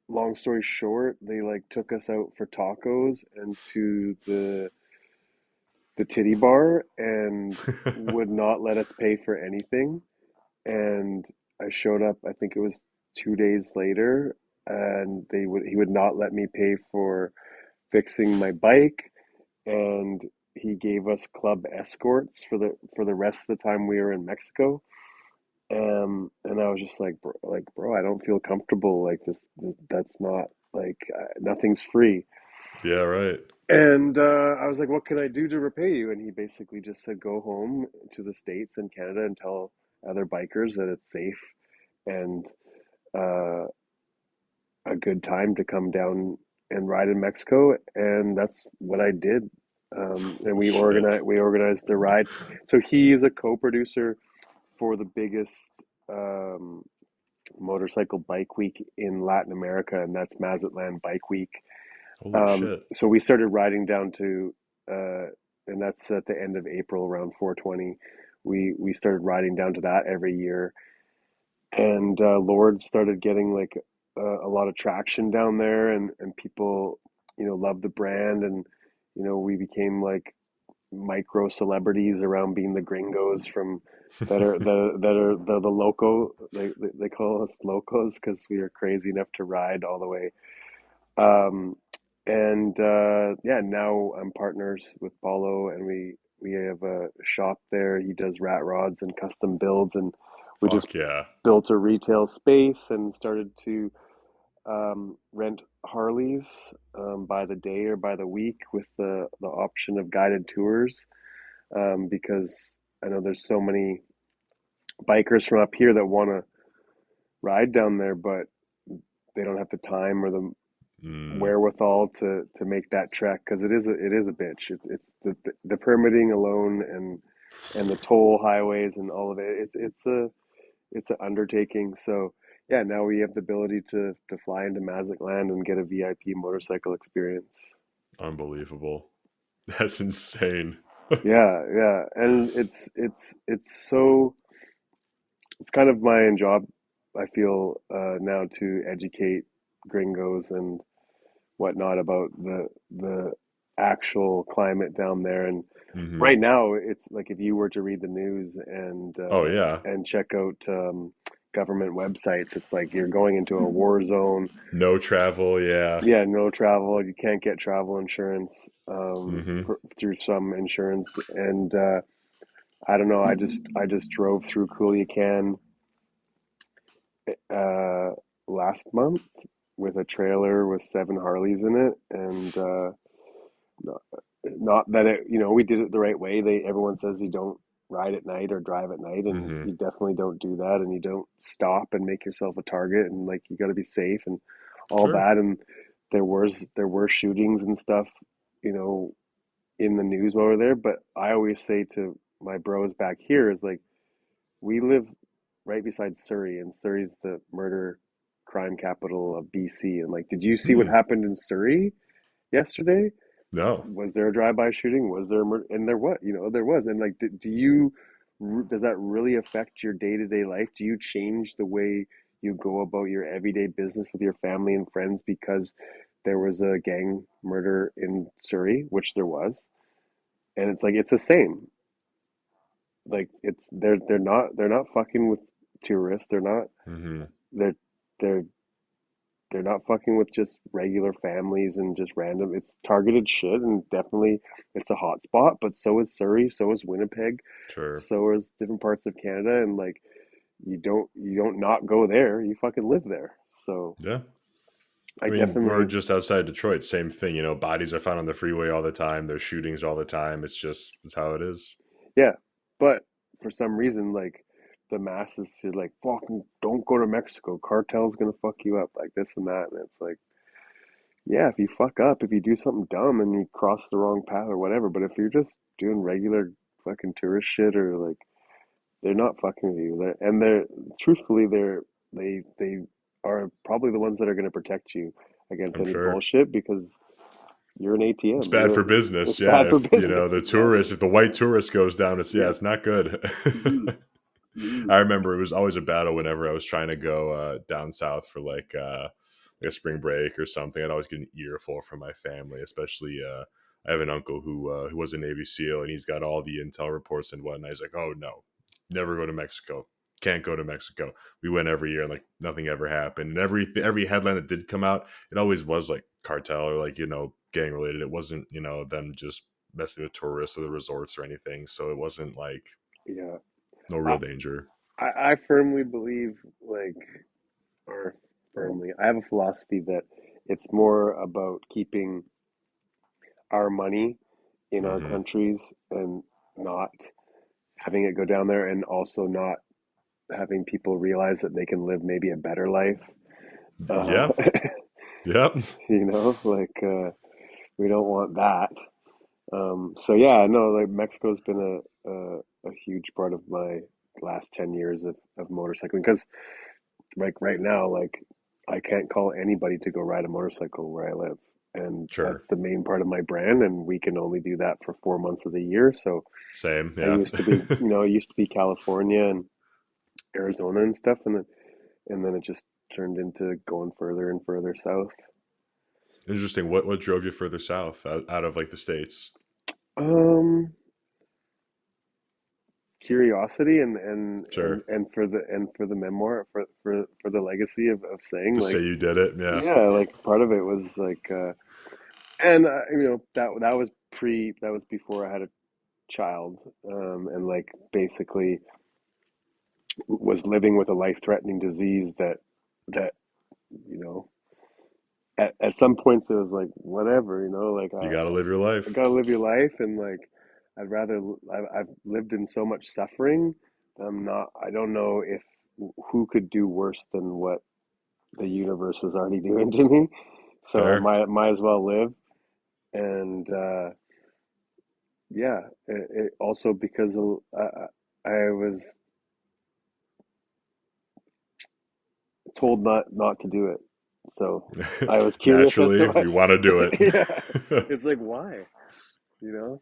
long story short, they like took us out for tacos and to the titty bar and would not let us pay for anything. And I showed up, I think it was 2 days later, and he would not let me pay for fixing my bike, and he gave us club escorts for the rest of the time we were in Mexico. And I was just bro, I don't feel comfortable like this. That's not like nothing's free. Yeah, right. And I was like, what can I do to repay you? And he basically just said, go home to the States and Canada and tell other bikers that it's safe and uh, a good time to come down and ride in Mexico. And that's what I did. And Shit. we organized the ride. So he is a co-producer for the biggest um, motorcycle bike week in Latin America, and that's Mazatlan Bike Week. Holy shit. So we started riding down to, uh, and that's at the end of April around 420. We started riding down to that every year, and Lords started getting like a lot of traction down there, and people, loved the brand, and we became like micro celebrities around being the gringos from that are the loco. They call us locos because we are crazy enough to ride all the way. Um, and yeah, now I'm partners with Paulo, and we have a shop there. He does rat rods and custom builds, and we just Fuck yeah. built a retail space and started to rent Harleys by the day or by the week with the option of guided tours, because I know there's so many bikers from up here that want to ride down there, but they don't have the time or the Mm, wherewithal to make that trek, because it is a bitch. It's the permitting alone, and the toll highways and all of it. It's an undertaking. So yeah, now we have the ability to fly into Mazatlan and get a VIP motorcycle experience. unbelievable. That's insane. Yeah, yeah, and it's so it's kind of my job. I feel now to educate gringos and whatnot about the actual climate down there. And Hmm. right now, it's like if you were to read the news Oh yeah. and check out government websites, it's like you're going into a war zone. No travel. Yeah. Yeah, no travel. You can't get travel insurance Hmm. through some insurance, and I don't know. I just drove through Coolio uh, last month with a trailer with 7 Harleys in it, and not, not that we did it the right way. Everyone says you don't ride at night or drive at night, and Hmm. you definitely don't do that, and you don't stop and make yourself a target, and like you got to be safe and all Sure. that. And there were shootings and stuff, you know, in the news while we're there. But I always say to my bros back here is like we live right beside Surrey, and Surrey's the murder crime capital of BC. And like, did you see what Hmm. happened in Surrey yesterday? No. Was there a drive-by shooting? Was there a murder? And there what? There was. And like, does that really affect your day-to-day life? Do you change the way you go about your everyday business with your family and friends because there was a gang murder in Surrey, which there was? And it's like it's the same. Like they're not fucking with tourists. Hmm. They're they're they're not fucking with just regular families and just random. It's targeted shit, and definitely it's a hot spot. But so is Surrey, so is Winnipeg, Sure. so is different parts of Canada. And like you don't not go there. You fucking live there. So Yeah. I I mean, we're definitely just outside Detroit. Same thing. Bodies are found on the freeway all the time. There's shootings all the time. It's how it is. yeah. But for some reason, like the masses said, like fucking don't go to Mexico. Cartel's gonna fuck you up, like this and that. And it's like, yeah, if you fuck up, if you do something dumb and you cross the wrong path or whatever, but if you're just doing regular fucking tourist shit, or like they're not fucking with you. They're truthfully they are probably the ones that are going to protect you against I'm any sure. bullshit, because you're an It's ATM. bad for business. It's Yeah. bad for If, business, the exactly. tourist, if the white tourist goes down, Yeah. it's not good. Mm-hmm. Mm-hmm. I remember it was always a battle whenever I was trying to go down south for like a spring break or something. I'd always get an earful from my family, especially I have an uncle who was a Navy SEAL, and he's got all the intel reports and whatnot. He's like, "Oh no, never go to Mexico. Can't go to Mexico." We went every year, and like nothing ever happened. And every headline that did come out, it always was like cartel or like gang related. It wasn't them just messing with tourists or the resorts or anything. So it wasn't like Yeah. no I, real danger. I firmly believe, like, or firmly, I have a philosophy that it's more about keeping our money in our Hmm. countries and not having it go down there, and also not having people realize that they can live maybe a better life. Uh, Yeah. Yep. like we don't want that. So yeah, no, like Mexico's been a huge part of my last 10 years of motorcycling, because like right now, like I can't call anybody to go ride a motorcycle where I live. And Sure. that's the main part of my brand, and we can only do that for 4 months of the year. So Same. I Yeah. used to be, it used to be California and Arizona and stuff, and then it just turned into going further and further south. Interesting. What drove you further south out of like the states? Um, Curiosity, and for the memoir, for the legacy of saying To like, say you did it. Yeah. yeah, like part of it was like, and that was before I had a child, and like basically was living with a life-threatening disease that you know at some points it was like whatever, like You got to live your life. gotta live your life, and like I've lived in so much suffering. I don't know if who could do worse than what the universe was already doing to me. so Fair. might as well live. And yeah, it also because I was told not to do it, so I was curious as to Naturally, why. we want to do Yeah, it. it's like why, you know?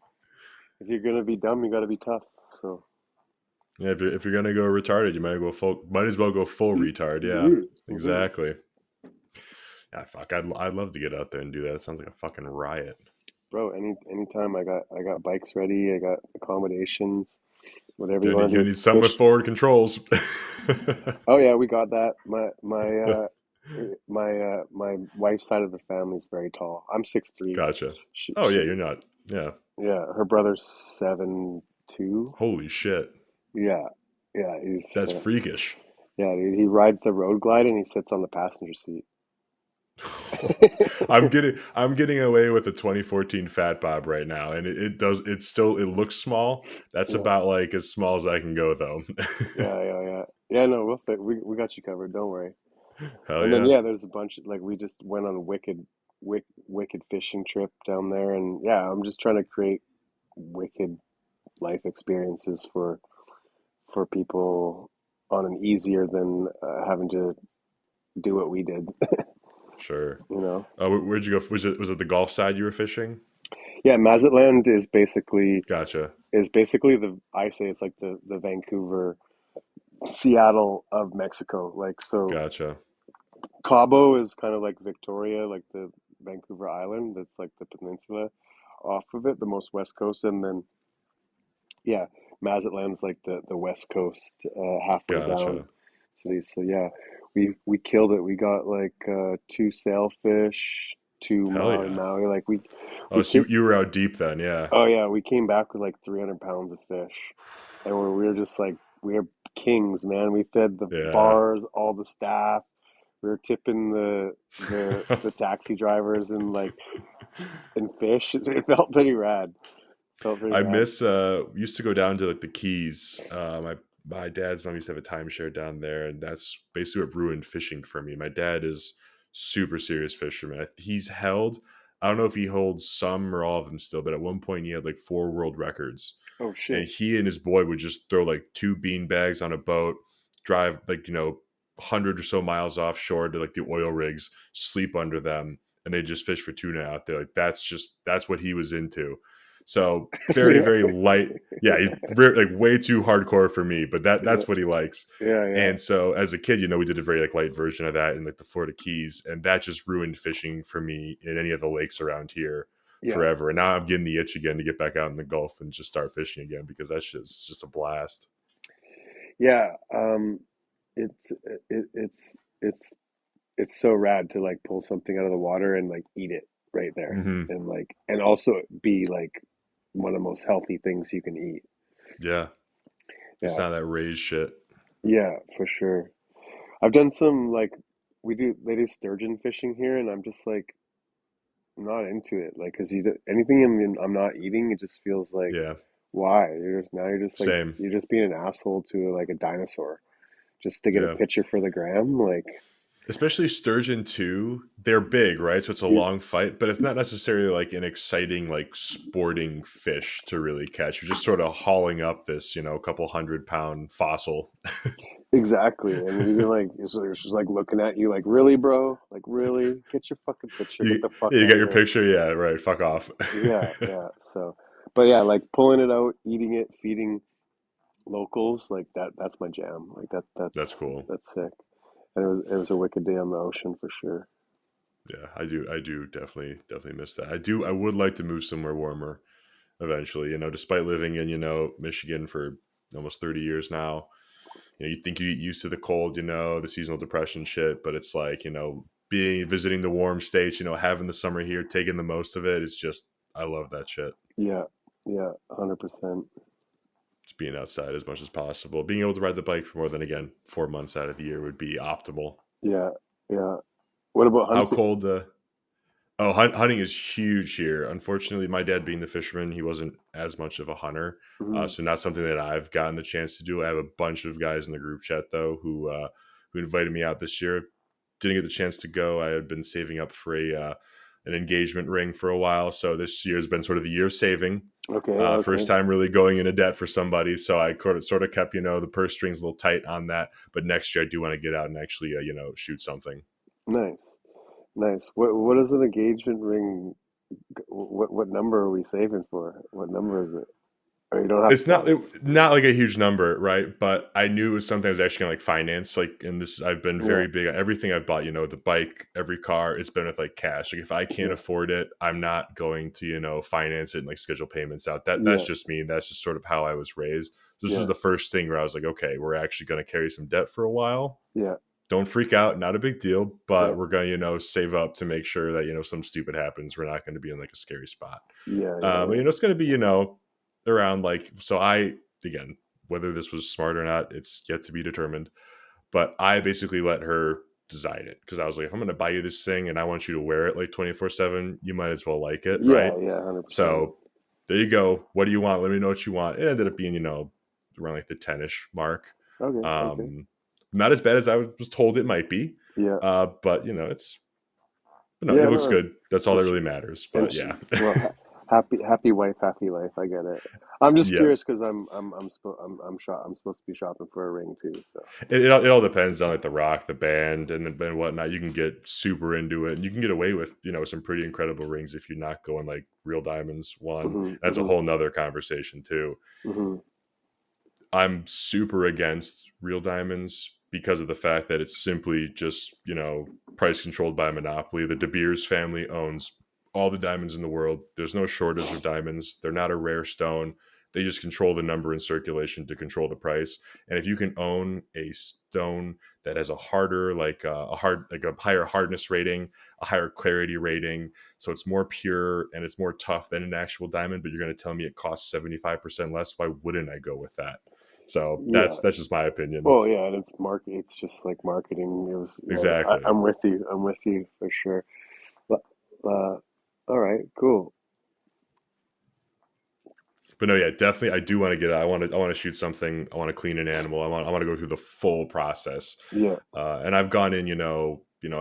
If you're gonna be dumb, you got to be tough. So Yeah, if you're gonna go retarded, you might as well go full retard. Yeah, hmm. exactly. Yeah, fuck. I'd love to get out there and do that. It sounds like a fucking riot. Bro, anytime I got bikes ready, I got accommodations, whatever you Gonna want need, to gonna do. need some with Fish. forward controls. Oh yeah, we got that. My wife's side of the family is very tall. I'm 6'3". Gotcha. Oh yeah, She you're not. Yeah. yeah, her brother's 7'2". Holy shit. Yeah, yeah, he's That's freakish. yeah, dude, he rides the road glide and he sits on the passenger seat. I'm getting away with a 2014 Fat Bob right now, and it looks small. That's Yeah, about like as small as I can go though. yeah. Yeah, no, we got you covered. Don't worry. Hell And then yeah. yeah, there's a bunch of, like we just went on a wicked fishing trip down there, and yeah, I'm just trying to create wicked life experiences for people on an easier than having to do what we did, Sure. you know. Where'd you go? Was it the Gulf side you were fishing? Yeah, Mazatlan Gotcha. is basically the I say it's like the Vancouver, Seattle of Mexico. Like so, Gotcha. Cabo is kind of like Victoria, like the Vancouver Island. That's like the peninsula off of it, the most west coast, and then yeah, Mazatlan's like the west coast, halfway down Gotcha. city. So yeah, we killed it. We got like two sailfish, two Hell maui yeah. maui. Like Oh, we so came. you were out deep then, yeah. Oh yeah, we came back with like 300 pounds of fish, and we were just like we were kings, man. We fed the Yeah. bars, all the staff. We were tipping the taxi drivers and like and fish. It felt pretty rad. Felt pretty I rad. miss used to go down to like the Keys. My dad's mom used to have a timeshare down there, and that's basically what ruined fishing for me. My dad is super serious fisherman. He's held, I don't know if he holds some or all of them still, but at one point he had like 4 world records. Oh And shit. he and his boy would just throw like 2 bean bags on a boat, drive like, 100 or so miles offshore to like the oil rigs, sleep under them, and they just fish for tuna out there. Like that's what he was into. So very, Yeah. very light. Yeah, he's very, like way too hardcore for me, but Yeah. that's what he likes. Yeah. And so as a kid, we did a very like light version of that in like the Florida Keys, and that just ruined fishing for me in any of the lakes around here Yeah. forever. And now I'm getting the itch again to get back out in the Gulf and just start fishing again because that's just a blast. Yeah. It's it, it's it's it's so rad to like pull something out of the water and like eat it right there, Hmm. and like and also be like one of the most healthy things you can eat. Yeah, it's Yeah. not that raised shit. Yeah, for sure. I've done some like they do sturgeon fishing here, and I'm just like not into it. Like, cause anything I'm not eating, it just feels like Yeah, why? You're just like same. you're just being an asshole to like a dinosaur just to get a Yeah. picture for the gram. Like, Especially sturgeon too, they're big, right? So it's a you, long fight, but it's not necessarily like an exciting, like sporting fish to really catch. You're just sort of hauling up this, couple 100 pound fossil. exactly, and you're like you're just like looking at you like really, bro? Like really? Get your fucking picture. Get You, the fuck yeah, you out got of your here. picture, yeah, right. Fuck off. Yeah. So, but yeah, like pulling it out, eating it, feeding locals, like that's my jam. Like That's cool. that's sick. And it was a wicked day on the ocean for sure. Yeah, I do definitely miss that. I would like to move somewhere warmer eventually. Despite living in Michigan for almost 30 years now. You think you get used to the cold, the seasonal depression shit, but it's like being visiting the warm states, having the summer here, taking the most of it is just I love that shit. Yeah, yeah, 100%. Just being outside as much as possible, being able to ride the bike for more than again 4 months out of the year would be optimal. Yeah, yeah. What about How hunting? cold? Oh, hunting is huge here. Unfortunately, my dad being the fisherman, he wasn't as much of a hunter, Mhm. so not something that I've gotten the chance to do. I have a bunch of guys in the group chat though who invited me out this year. didn't get the chance to go. I had been saving up for a an engagement ring for a while, so this year's been sort of the year of saving. Okay, First okay. time really going into debt for somebody, so I sort of kept the purse strings a little tight on that. But next year I do want to get out and actually shoot something. Nice, nice. What is an engagement ring? What number are we saving for? What number is it? Oh, you don't have to It's tell me. not like a huge number, right? But I knew it was something I was actually gonna like finance. Like, and this I've been Yeah, very big on everything I've bought. The bike, every car, it's been with like cash. Like, if I can't yeah, afford it, I'm not going to finance it and like schedule payments out. That's yeah, just me. That's just sort of how I was raised. So this was yeah, the first thing where I was like, okay, we're actually gonna carry some debt for a while. yeah, Don't freak out, not a big deal, yeah, but we're gonna save up to make sure that something stupid happens. We're not going to be in like a scary spot. yeah, yeah, But yeah, it's going to be around like, so I, again, whether this was smart or not, it's yet to be determined. But I basically let her decide it, because I was like, if I'm going to buy you this thing and I want you to wear it like 24/7, you might as well like it, right? yeah, yeah, 100%. So there you go. What do you want? Let me know what you want. It ended up being around like the 10ish mark. Okay, okay. Um, Not as bad as I was told it might be, Yeah, but it's, but no, yeah, it looks no, good. That's all for that really sure. matters. And But yeah, well, happy wife, happy life. I get it. I'm just yeah. curious because I'm supposed to be shopping for a ring too. So It all depends on like the rock, the band, and whatnot. You can get super into it, and you can get away with some pretty incredible rings if you're not going like real diamonds. One, hmm, that's a hmm, whole nother conversation too. hmm, I'm super against real diamonds because of the fact that it's simply just, price controlled by a monopoly. The De Beers family owns all the diamonds in the world. There's no shortage of diamonds. They're not a rare stone. They just control the number in circulation to control the price. And if you can own a stone that has a harder, like a higher hardness rating, a higher clarity rating, so it's more pure and it's more tough than an actual diamond, but you're going to tell me it costs 75% less, why wouldn't I go with that? So yeah. that's just my opinion. Well, yeah, and it's market. It's just like marketing. It was. Yeah, Exactly. I'm with you. I'm with you for sure. But, all right, cool. But no, yeah, definitely. I do want to get. I want to shoot something. I want to clean an animal. I want to go through the full process. Yeah, And I've gone in,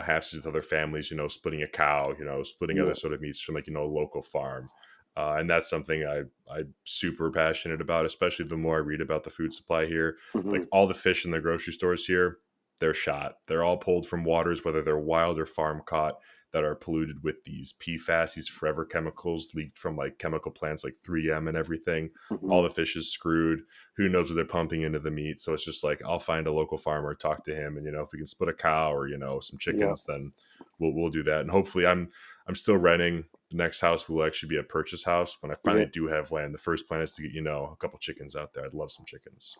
halves with other families. Splitting a cow. Splitting yeah. other sort of meats from like a local farm. And that's something I'm super passionate about. Especially the more I read about the food supply here, Hmm. like all the fish in the grocery stores here, they're shot. They're all pulled from waters, whether they're wild or farm caught, that are polluted with these PFAS, these forever chemicals leaked from like chemical plants like 3M and everything. Hmm. All the fish is screwed. Who knows what they're pumping into the meat? So it's just like, I'll find a local farmer, talk to him, and if we can split a cow or some Yeah. chickens, then we'll do that. And hopefully, I'm still renting. The next house will actually be a purchase house. When I finally Yeah. do have land, the first plan is to get a couple chickens out there. I'd love some chickens.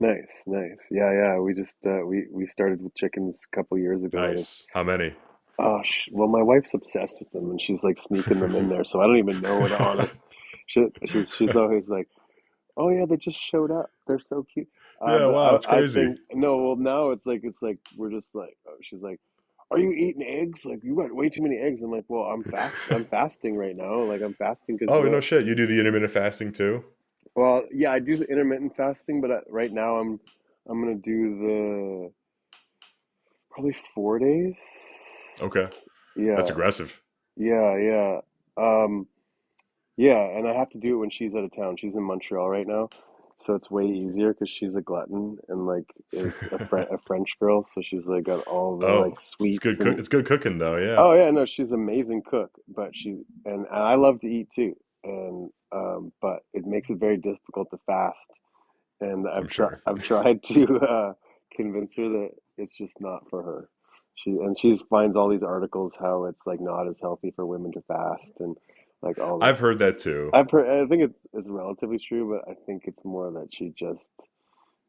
Nice, nice. Yeah, yeah. We just we started with chickens a couple years ago, and it's Nice. How many? well, my wife's obsessed with them, and she's like sneaking them in there. So I don't even know what honest. She's always like, "Oh yeah, they just showed up. They're so cute." Yeah. But Wow. It's I crazy. think no. Well, now it's like we're just like she's like, "Are you eating eggs? Like you got way too many eggs." I'm like, "Well, I'm fasting right now. Like I'm fasting because Oh no, shit! You do the intermittent fasting too? well, yeah, I do intermittent fasting, but right now I'm gonna do the probably 4 days. Okay, that's Yeah, aggressive. yeah, yeah. Um, yeah, and I have to do it when she's out of town. She's in Montreal right now, so it's way easier because she's a glutton and like is a French girl, so she's like got all the Oh, like it's sweets good. and It's good cooking though. Yeah, oh yeah, no, she's an amazing cook, but and I love to eat too, and but it makes it very difficult to fast. And I'm sure. I've tried to convince her that it's just not for her. She finds all these articles how it's like not as healthy for women to fast and like all this. I've heard that too. I think it's relatively true, but I think it's more that she just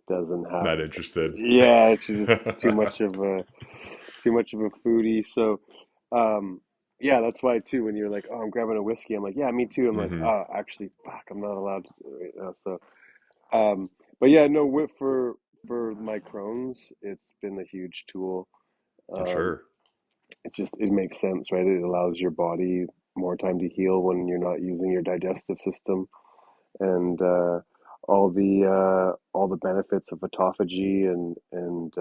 doesn't have. Not interested. Yeah, she's just too much of a foodie. So, yeah, that's why too. When you're like, oh, I'm grabbing a whiskey, I'm like, yeah, me too. I'm like, Hmm. oh, actually, fuck, I'm not allowed to do it right now. So. But yeah, no, for my Crohn's, it's been a huge tool. I'm Um, sure. it makes sense, right? It allows your body more time to heal when you're not using your digestive system, and all the benefits of autophagy and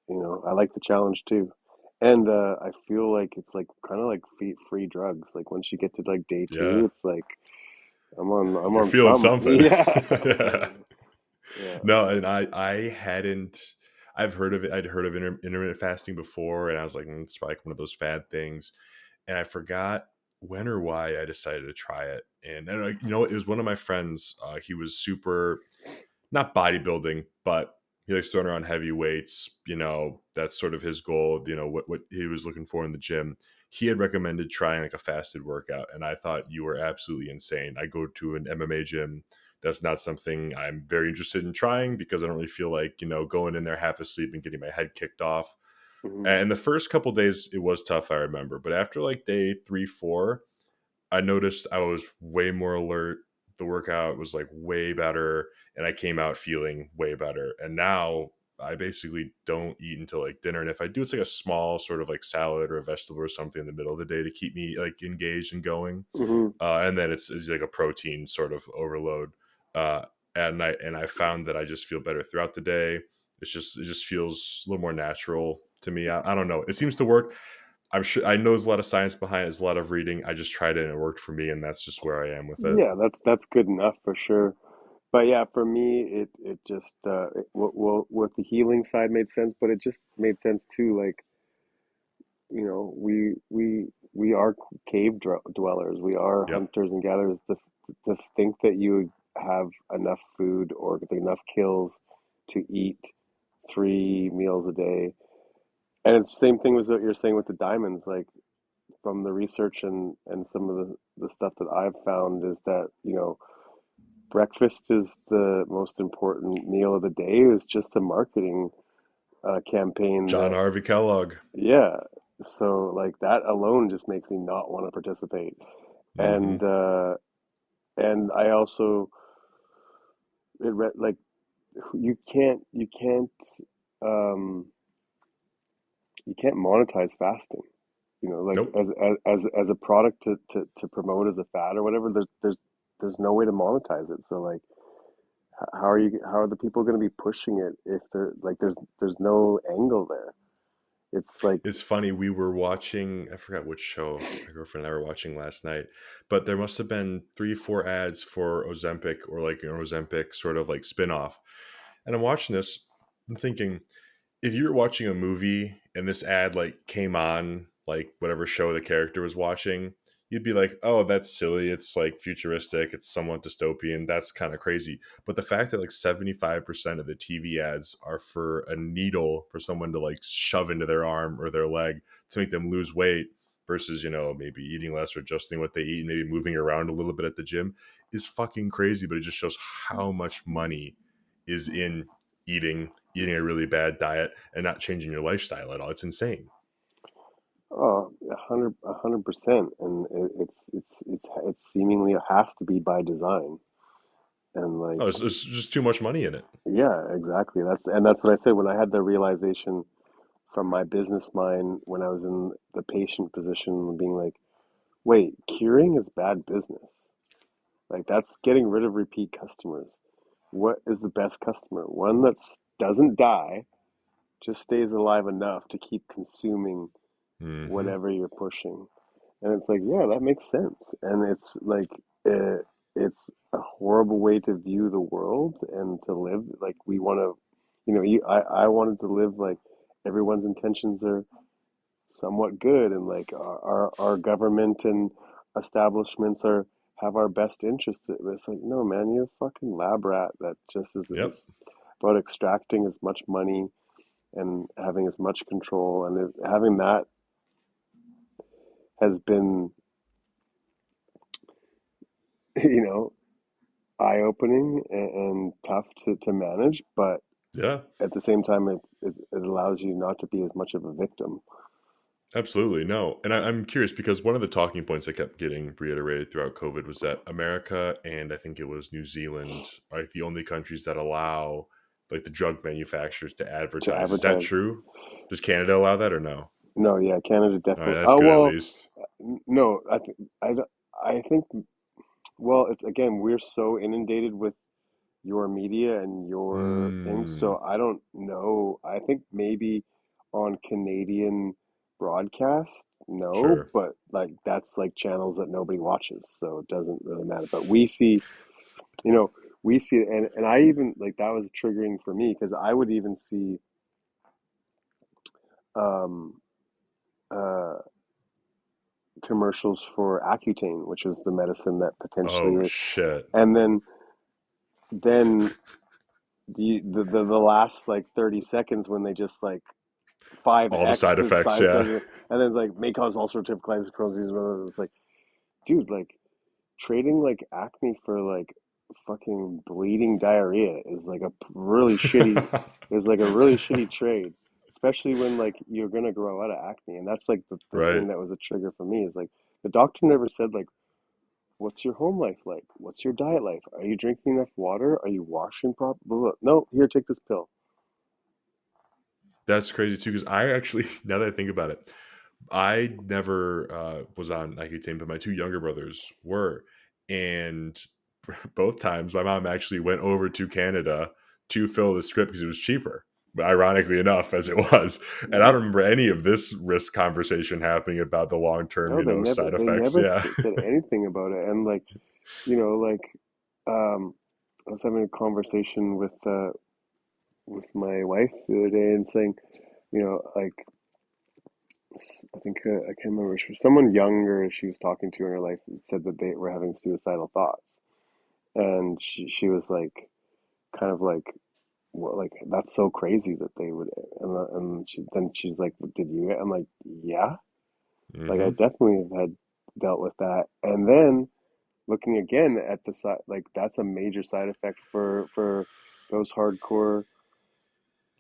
I like the challenge too. And I feel like it's like kind of like free drugs. Like once you get to like day two, Yeah, it's like I'm you're on feeling some. something. Yeah, I'm Yeah. feeling. Yeah. No, and I hadn't. I've heard of it. I'd heard of intermittent fasting before, and I was like, it's probably like one of those fad things. And I forgot when or why I decided to try it. And it was one of my friends. He was super not bodybuilding, but he likes throwing around heavy weights. That's sort of his goal. What he was looking for in the gym. He had recommended trying like a fasted workout, and I thought you were absolutely insane. I go to an MMA gym. That's not something I'm very interested in trying because I don't really feel like going in there half asleep and getting my head kicked off. Hmm. And the first couple days it was tough, I remember, but after like day 3, 4, I noticed I was way more alert. The workout was like way better, and I came out feeling way better. And now I basically don't eat until like dinner. And if I do, it's like a small sort of like salad or a vegetable or something in the middle of the day to keep me like engaged and going. Hmm. And then it's like a protein sort of overload uh, at night. And I found that I just feel better throughout the day. It just feels a little more natural to me. I don't know. It seems to work. I'm sure I know there's a lot of science behind it. There's a lot of reading. I just tried it and it worked for me, and that's just where I am with it. Yeah, that's good enough for sure. But yeah, for me, it just what the healing side made sense, but it just made sense too. Like, we are dwellers. We are Yep. hunters and gatherers. To think that you would have enough food or enough kills to eat 3 meals a day, and it's the same thing as what you're saying with the diamonds. Like from the research and some of the stuff that I've found is that breakfast is the most important meal of the day. Is just a marketing campaign John that, Harvey Kellogg. yeah. So like that alone just makes me not want to participate. Hmm. And I also like um you can't monetize fasting. Like Nope. as a product to promote as a fad or whatever. There's no way to monetize it. So like how are the people going to be pushing it if they're like there's no angle there. It's like, It's funny. We were watching. I forgot which show my girlfriend and I were watching last night, but there must have been 3, 4 ads for Ozempic or like an Ozempic sort of like spinoff. And I'm watching this. I'm thinking, if you were watching a movie and this ad like came on like whatever show the character was watching, you'd be like, oh, that's silly, it's like futuristic, it's somewhat dystopian, that's kind of crazy. But the fact that like 75% of the TV ads are for a needle for someone to like shove into their arm or their leg to make them lose weight versus maybe eating less or adjusting what they eat and maybe moving around a little bit at the gym is fucking crazy. But it just shows how much money is in eating a really bad diet and not changing your lifestyle at all. It's insane. oh, 100%, and it seemingly it has to be by design, and like, Oh, there's just too much money in it. yeah, exactly. That's what I said when I had the realization from my business mind when I was in the patient position, being like, wait, curing is bad business. Like that's getting rid of repeat customers. What is the best customer? One that doesn't die, just stays alive enough to keep consuming Hmm. whatever you're pushing. And it's like, yeah, that makes sense. And it's like, it's a horrible way to view the world and to live. Like we want to, I wanted to live like everyone's intentions are somewhat good, and like our government and establishments are have our best interests. It's like, no, man, you're a fucking lab rat that just Yep. is about extracting as much money and having as much control. And having that has been, you know, eye opening and tough to manage, but Yeah. at the same time, it allows you not to be as much of a victim. Absolutely. No. And I'm curious because one of the talking points that kept getting reiterated throughout COVID was that America and I think it was New Zealand are like the only countries that allow like the drug manufacturers to To advertise. Is that advertise. true? Does Canada allow that or no? No, yeah, Canada All right, definitely. that's Oh good at well, least. no, I think, well, it's again, we're so inundated with your media and your things, Mm, so I don't know. I think maybe. on Canadian broadcast? No, Sure. but like that's like channels that nobody watches, so it doesn't really matter. But we see, you know, we see it, and I even like that was triggering for me because I would even see um uh commercials for Accutane, which is the medicine that Oh potentially, shit. and then the last like 30 seconds when they just like All the 5x side the effects, size yeah. of it, and then like may cause ulcerative colitis, Crohn's disease. It's like, dude, like trading like acne for like fucking bleeding diarrhea is like a really shitty is like a really shitty trade, especially when like you're gonna grow out of acne. And that's like the Right. thing that was a trigger for me is like the doctor never said like, what's your home life like? What's your diet like? Are you drinking enough water? Are you washing properly? No, here, take this pill. That's crazy too, because I actually, now that I think about it, I never was on Accutane, but my two younger brothers were. And both times, my mom actually went over to Canada to fill the script because it was cheaper. But ironically enough, as it was, and I Yeah. don't remember any of this risk conversation happening about the long term, No, side they effects. never Yeah. said anything about it. And like, like um I was having a conversation with my wife the other day and saying, like I think I can't remember. She was someone younger she was talking to in her life and said that they were having suicidal thoughts, and she was like, kind of like, what, like that's so crazy that they would, and then she's like, did you? I'm like, yeah, like I Hmm. definitely have had dealt with that, and then looking again at the side, like that's a major side effect for those hardcore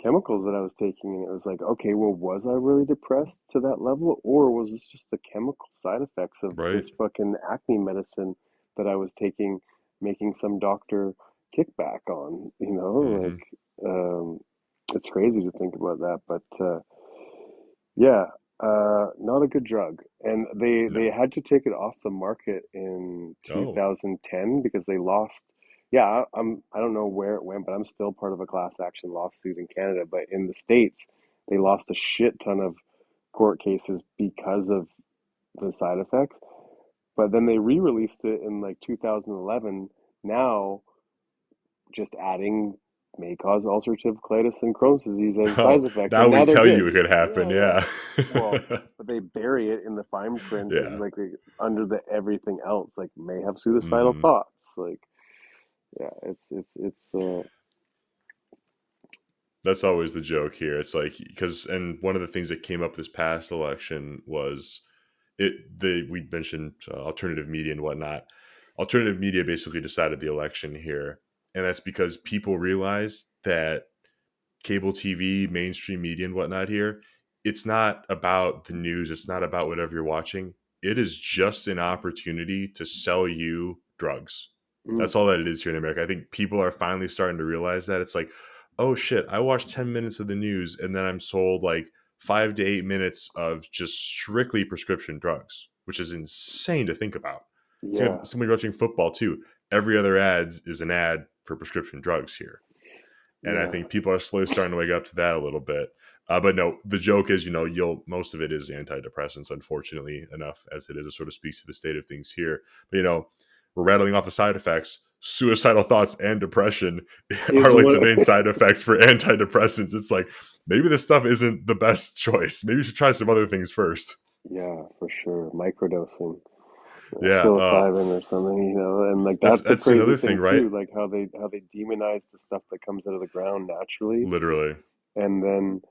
chemicals that I was taking, and it was like, okay, well, was I really depressed to that level, or was this just the chemical side effects of Right. this fucking acne medicine that I was taking, making some doctor kickback on, Hmm. like, it's crazy to think about that, but yeah, not a good drug, and they No. had to take it off the market in Oh. 2010 because they lost. Yeah, I don't know where it went, but I'm still part of a class action lawsuit in Canada. But in the States, they lost a shit ton of court cases because of the side effects. But then they re-released it in like 2011. Now, just adding may cause ulcerative colitis and Crohn's disease as side Oh, effects, now and we now they're tell you good. it could happen. Yeah, yeah. Yeah. Well, but they bury it in the fine print, Yeah. like under the everything else, like may have suicidal Hmm. thoughts. Like, yeah, it's. That's always the joke here. It's like, because, and one of the things that came up this past election was we mentioned alternative media and whatnot. Alternative media basically decided the election here, and that's because people realized that cable TV, mainstream media, and whatnot here, it's not about the news. It's not about whatever you're watching. It is just an opportunity to sell you drugs. Mm, That's all that it is here in America. I think people are finally starting to realize that. It's like, oh shit, I watched 10 minutes of the news and then I'm sold like 5 to 8 minutes of just strictly prescription drugs, which is insane to think about. Same yeah, with somebody watching football too. Every other ad is an ad for prescription drugs here, and I yeah. think people are slowly starting to wake up to that a little bit. But no, the joke is, you'll most of it is antidepressants, unfortunately enough as it is. It sort of speaks to the state of things here. But we're rattling off the side effects. Suicidal thoughts and depression are Is like the what? main side effects for antidepressants. It's like maybe this stuff isn't the best choice. Maybe you should try some other things first. Yeah, for sure. Microdosing, Yeah, psilocybin or something, and like that's that's the that's crazy another thing, thing right? too, like how they demonize the stuff that comes out of the ground naturally, Literally. and then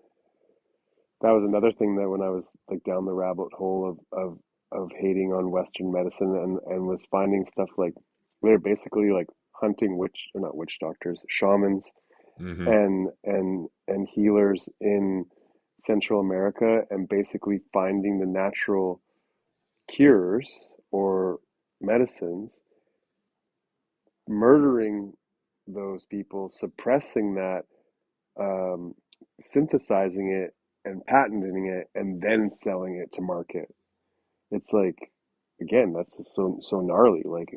that was another thing that when I was like down the rabbit hole of hating on Western medicine and was finding stuff like they're basically like hunting witch or not witch doctors, shamans Hmm. and healers in Central America and basically finding the natural cures or medicines, murdering those people, suppressing that, um, synthesizing it and patenting it, and then selling it to market. It's like, again, that's just so gnarly. Like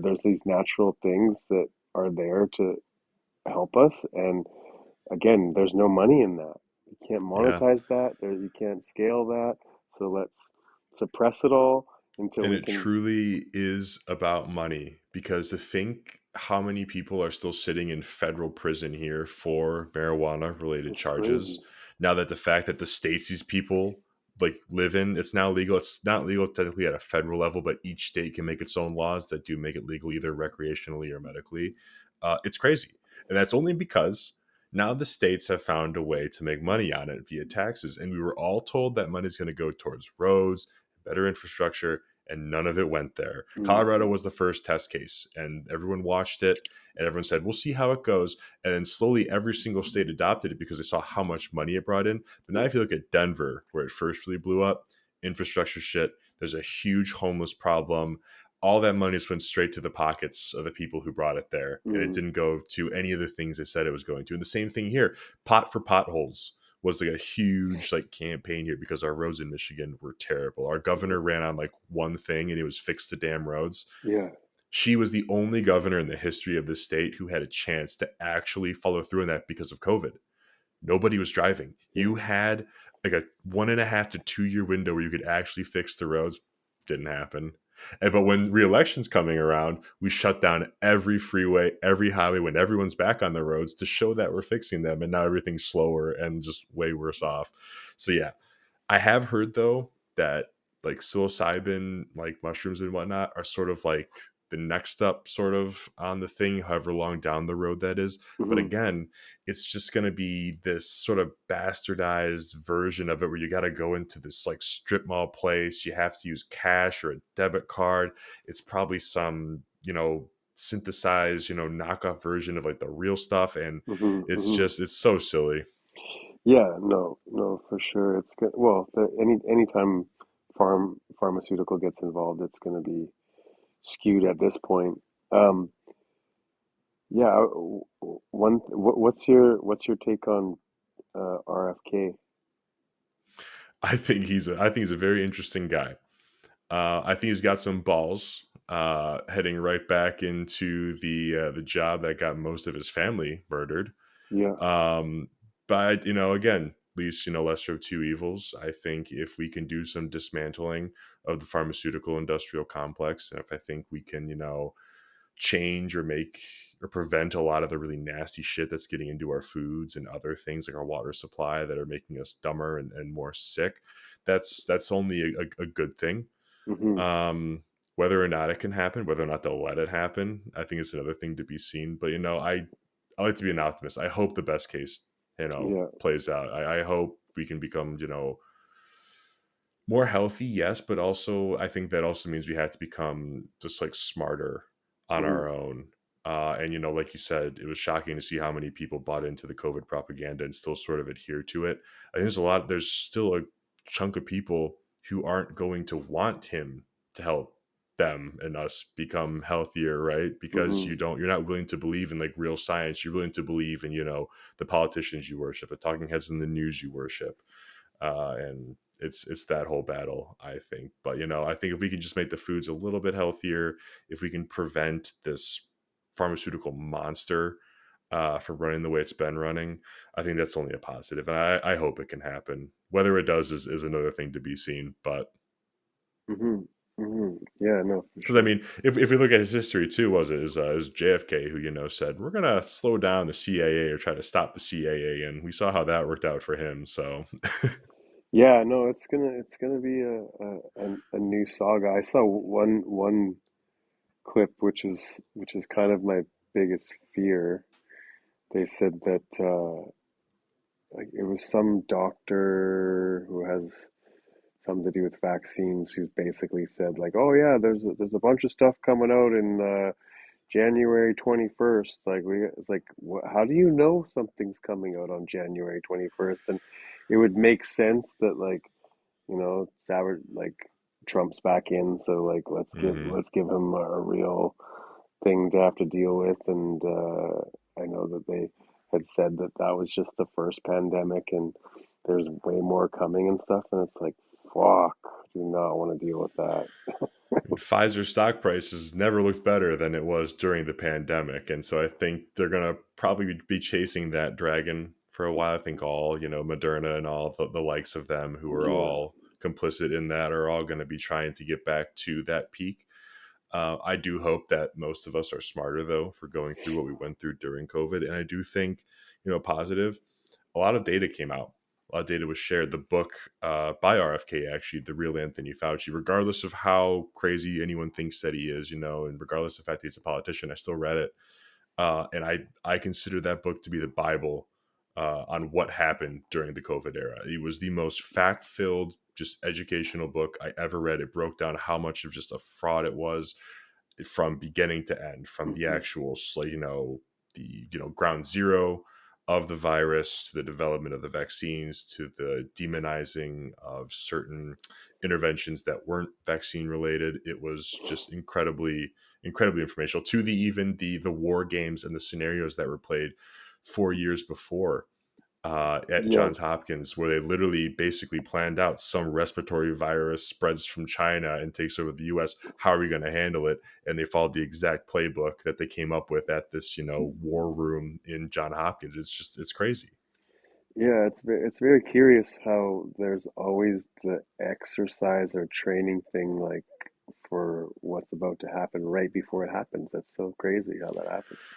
there's these natural things that are there to help us, and again, there's no money in that can't Yeah. monetize that. There, you can't scale that. So let's suppress it all until And we it can. truly is about money because to think how many people are still sitting in federal prison here for marijuana related It's crazy. charges. Now that the fact that the states these people like live in, it's now legal. It's not legal technically at a federal level, but each state can make its own laws that do make it legal either recreationally or medically. It's crazy. And that's only because now the states have found a way to make money on it via taxes. And we were all told that money is going to go towards roads, better infrastructure, and none of it went there. Colorado Mm-hmm. was the first test case, and everyone watched it, and everyone said, "We'll see how it goes." And then slowly, every single state adopted it because they saw how much money it brought in. But now, if you look at Denver, where it first really blew up, infrastructure shit. There's a huge homeless problem. All that money just went straight to the pockets of the people who brought it there, and it Mm-hmm. didn't go to any of the things they said it was going to. And the same thing here, pot for potholes was like a huge like campaign here because our roads in Michigan were terrible. Our governor ran on like one thing and it was fix the damn roads. Yeah. She was the only governor in the history of the state who had a chance to actually follow through on that because of COVID. Nobody was driving. You Yeah. had like a 1.5 to 2 year window where you could actually fix the roads. Didn't happen. And but when re-election's coming around, we shut down every freeway, every highway when everyone's back on the roads to show that we're fixing them. And now everything's slower and just way worse off. So yeah, I have heard though that like psilocybin, like mushrooms and whatnot, are sort of like the next up sort of on the thing, however long down the road that is. But Mm-hmm. again, it's just going to be this sort of bastardized version of it where you got to go into this like strip mall place. You have to use cash or a debit card. It's probably some, synthesized, knockoff version of like the real stuff. And Mm-hmm. it's Mm-hmm. just, it's so silly. Yeah. No. No. For sure. It's good. Well, anytime pharmaceutical gets involved, it's going to be skewed at this point. Um, yeah. What's your take on RFK? I think he's a very interesting guy. I think he's got some balls. Heading right back into the job that got most of his family murdered. Yeah. Um, but again, at least lesser of two evils. I think if we can do some dismantling of the pharmaceutical industrial complex, and if I think we can change or make or prevent a lot of the really nasty shit that's getting into our foods and other things like our water supply that are making us dumber and more sick, that's only a good thing. Mm-hmm. Whether or not it can happen, whether or not they'll let it happen, I think it's another thing to be seen. But I like to be an optimist. I hope the best case Yeah. plays out. I hope we can become more healthy, yes, but also I think that also means we have to become just like smarter on Mm-hmm. our own. And like you said, it was shocking to see how many people bought into the COVID propaganda and still sort of adhere to it. I think there's still a chunk of people who aren't going to want him to help them and us become healthier, right? Because Mm-hmm. you're not willing to believe in like real science. You're willing to believe in, the politicians you worship, the talking heads in the news you worship, and it's that whole battle, I think. But I think if we can just make the foods a little bit healthier, if we can prevent this pharmaceutical monster from running the way it's been running, I think that's only a positive, and I hope it can happen. Whether it does is another thing to be seen. But Mm-hmm. Mm-hmm. Yeah. No, for because I sure. mean, if we look at his history too, it was JFK who said we're gonna slow down the CIA or try to stop the CIA, and we saw how that worked out for him. So Yeah. No, it's gonna be a new saga. I saw one clip, which is kind of my biggest fear. They said that like it was some doctor who has something to do with vaccines who basically said like, oh yeah, there's a bunch of stuff coming out in January 21st. Like it's like, how do you know something's coming out on January 21st? And it would make sense that like, Savage like Trump's back in, so like mhm. let's give him a real thing to have to deal with. And I know that they had said that that was just the first pandemic, and there's way more coming and stuff. And it's like, fuck, do not want to deal with that. Pfizer stock prices never looked better than it was during the pandemic, and so I think they're gonna probably be chasing that dragon for a while. I think all, Moderna and all the likes of them who are Yeah. all complicit in that are all going to be trying to get back to that peak. I do hope that most of us are smarter though for going through what we went through during COVID, and I do think, positive. A lot of data came out. A lot of data was shared. The book by RFK, actually, the real Anthony Fauci, regardless of how crazy anyone thinks that he is, and regardless of the fact that he's a politician, I still read it, and I consider that book to be the Bible on what happened during the COVID era. It was the most fact filled, just educational book I ever read. It broke down how much of just a fraud it was from beginning to end, from the Hmm. actual, the ground zero of the virus to the development of the vaccines to the demonizing of certain interventions that weren't vaccine related. It was just incredibly informational, to the even the war games and the scenarios that were played 4 years before at Yeah. Johns Hopkins, where they literally basically planned out some respiratory virus spreads from China and takes over the US. How are we going to handle it? And they followed the exact playbook that they came up with at this, war room in John Hopkins. It's crazy. Yeah, it's very curious how there's always the exercise or training thing like for what's about to happen right before it happens. That's so crazy how that happens.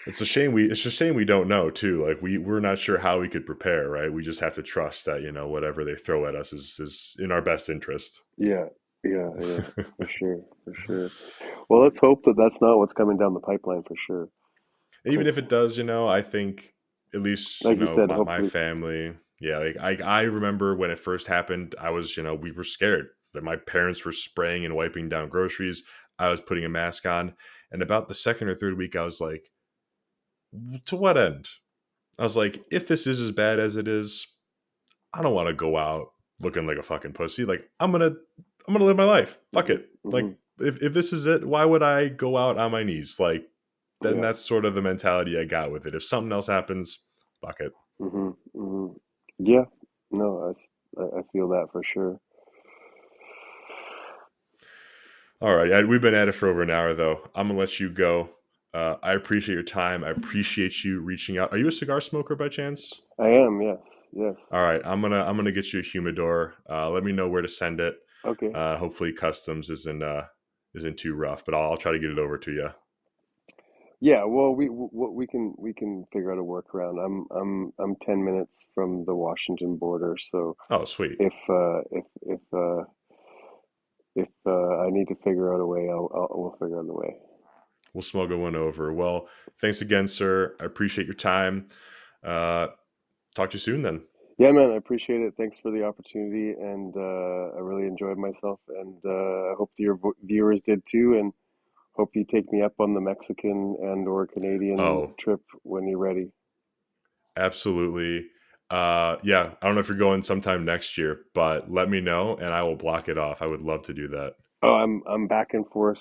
It's a shame we don't know too. Like we're not sure how we could prepare, right? We just have to trust that, whatever they throw at us is in our best interest. Yeah, yeah, for sure, for sure. Well, let's hope that that's not what's coming down the pipeline for sure. And even Because, if it does, I think at least, like you said, my hopefully, family, yeah, like I remember when it first happened, I was, we were scared that my parents were spraying and wiping down groceries. I was putting a mask on. And about the second or third week, I was like, to what end? I was like, if this is as bad as it is, I don't want to go out looking like a fucking pussy. Like I'm gonna live my life. Fuck hmm it. Like hmm if this is it, why would I go out on my knees? Like then yeah, that's sort of the mentality I got with it. If something else happens, fuck it. hmm yeah. No, I feel that for sure. All right, we've been at it for over an hour though. I'm gonna let you go. I appreciate your time. I appreciate you reaching out. Are you a cigar smoker by chance? I am, yes, yes. All right, I'm gonna get you a humidor. Let me know where to send it. Okay. Hopefully, customs isn't too rough, but I'll try to get it over to you. Yeah, well, we can figure out a workaround. I'm 10 minutes from the Washington border, so Oh, sweet. if I need to figure out a way, we'll figure out a way. We'll smuggle one over. Well, thanks again, sir. I appreciate your time. Uh, talk to you soon then. Yeah, man, I appreciate it. Thanks for the opportunity, and I really enjoyed myself, and I hope your viewers did too, and hope you take me up on the Mexican and or Canadian Oh, trip when you're ready. absolutely. Yeah, I don't know if you're going sometime next year, but let me know and I will block it off. I would love to do that. Oh, I'm back and forth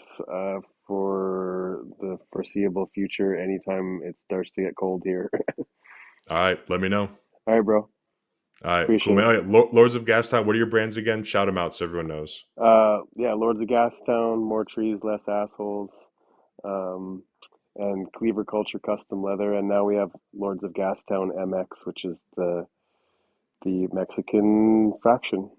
for the foreseeable future. Anytime it starts to get cold here. All right, let me know. All right, bro. All right, cool, Appreciate man. it. All right, Lords of Gastown, what are your brands again? Shout them out so everyone knows. Yeah, Lords of Gastown, more trees, less assholes, um, and Cleaver Culture Custom Leather, and now we have Lords of Gastown MX, which is the Mexican faction.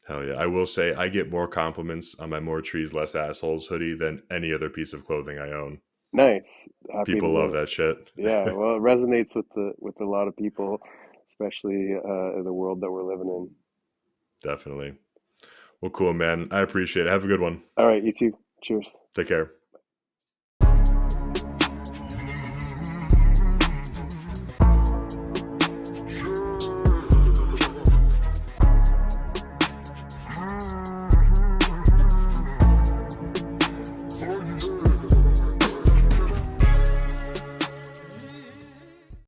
Hell yeah. I will say I get more compliments on my More Trees, Less Assholes hoodie than any other piece of clothing I own. Nice. Happy to People hear love it. that shit. Yeah, well, it resonates with a lot of people, especially in the world that we're living in. Definitely. Well, cool, man. I appreciate it. Have a good one. All right, you too. Cheers. Take care.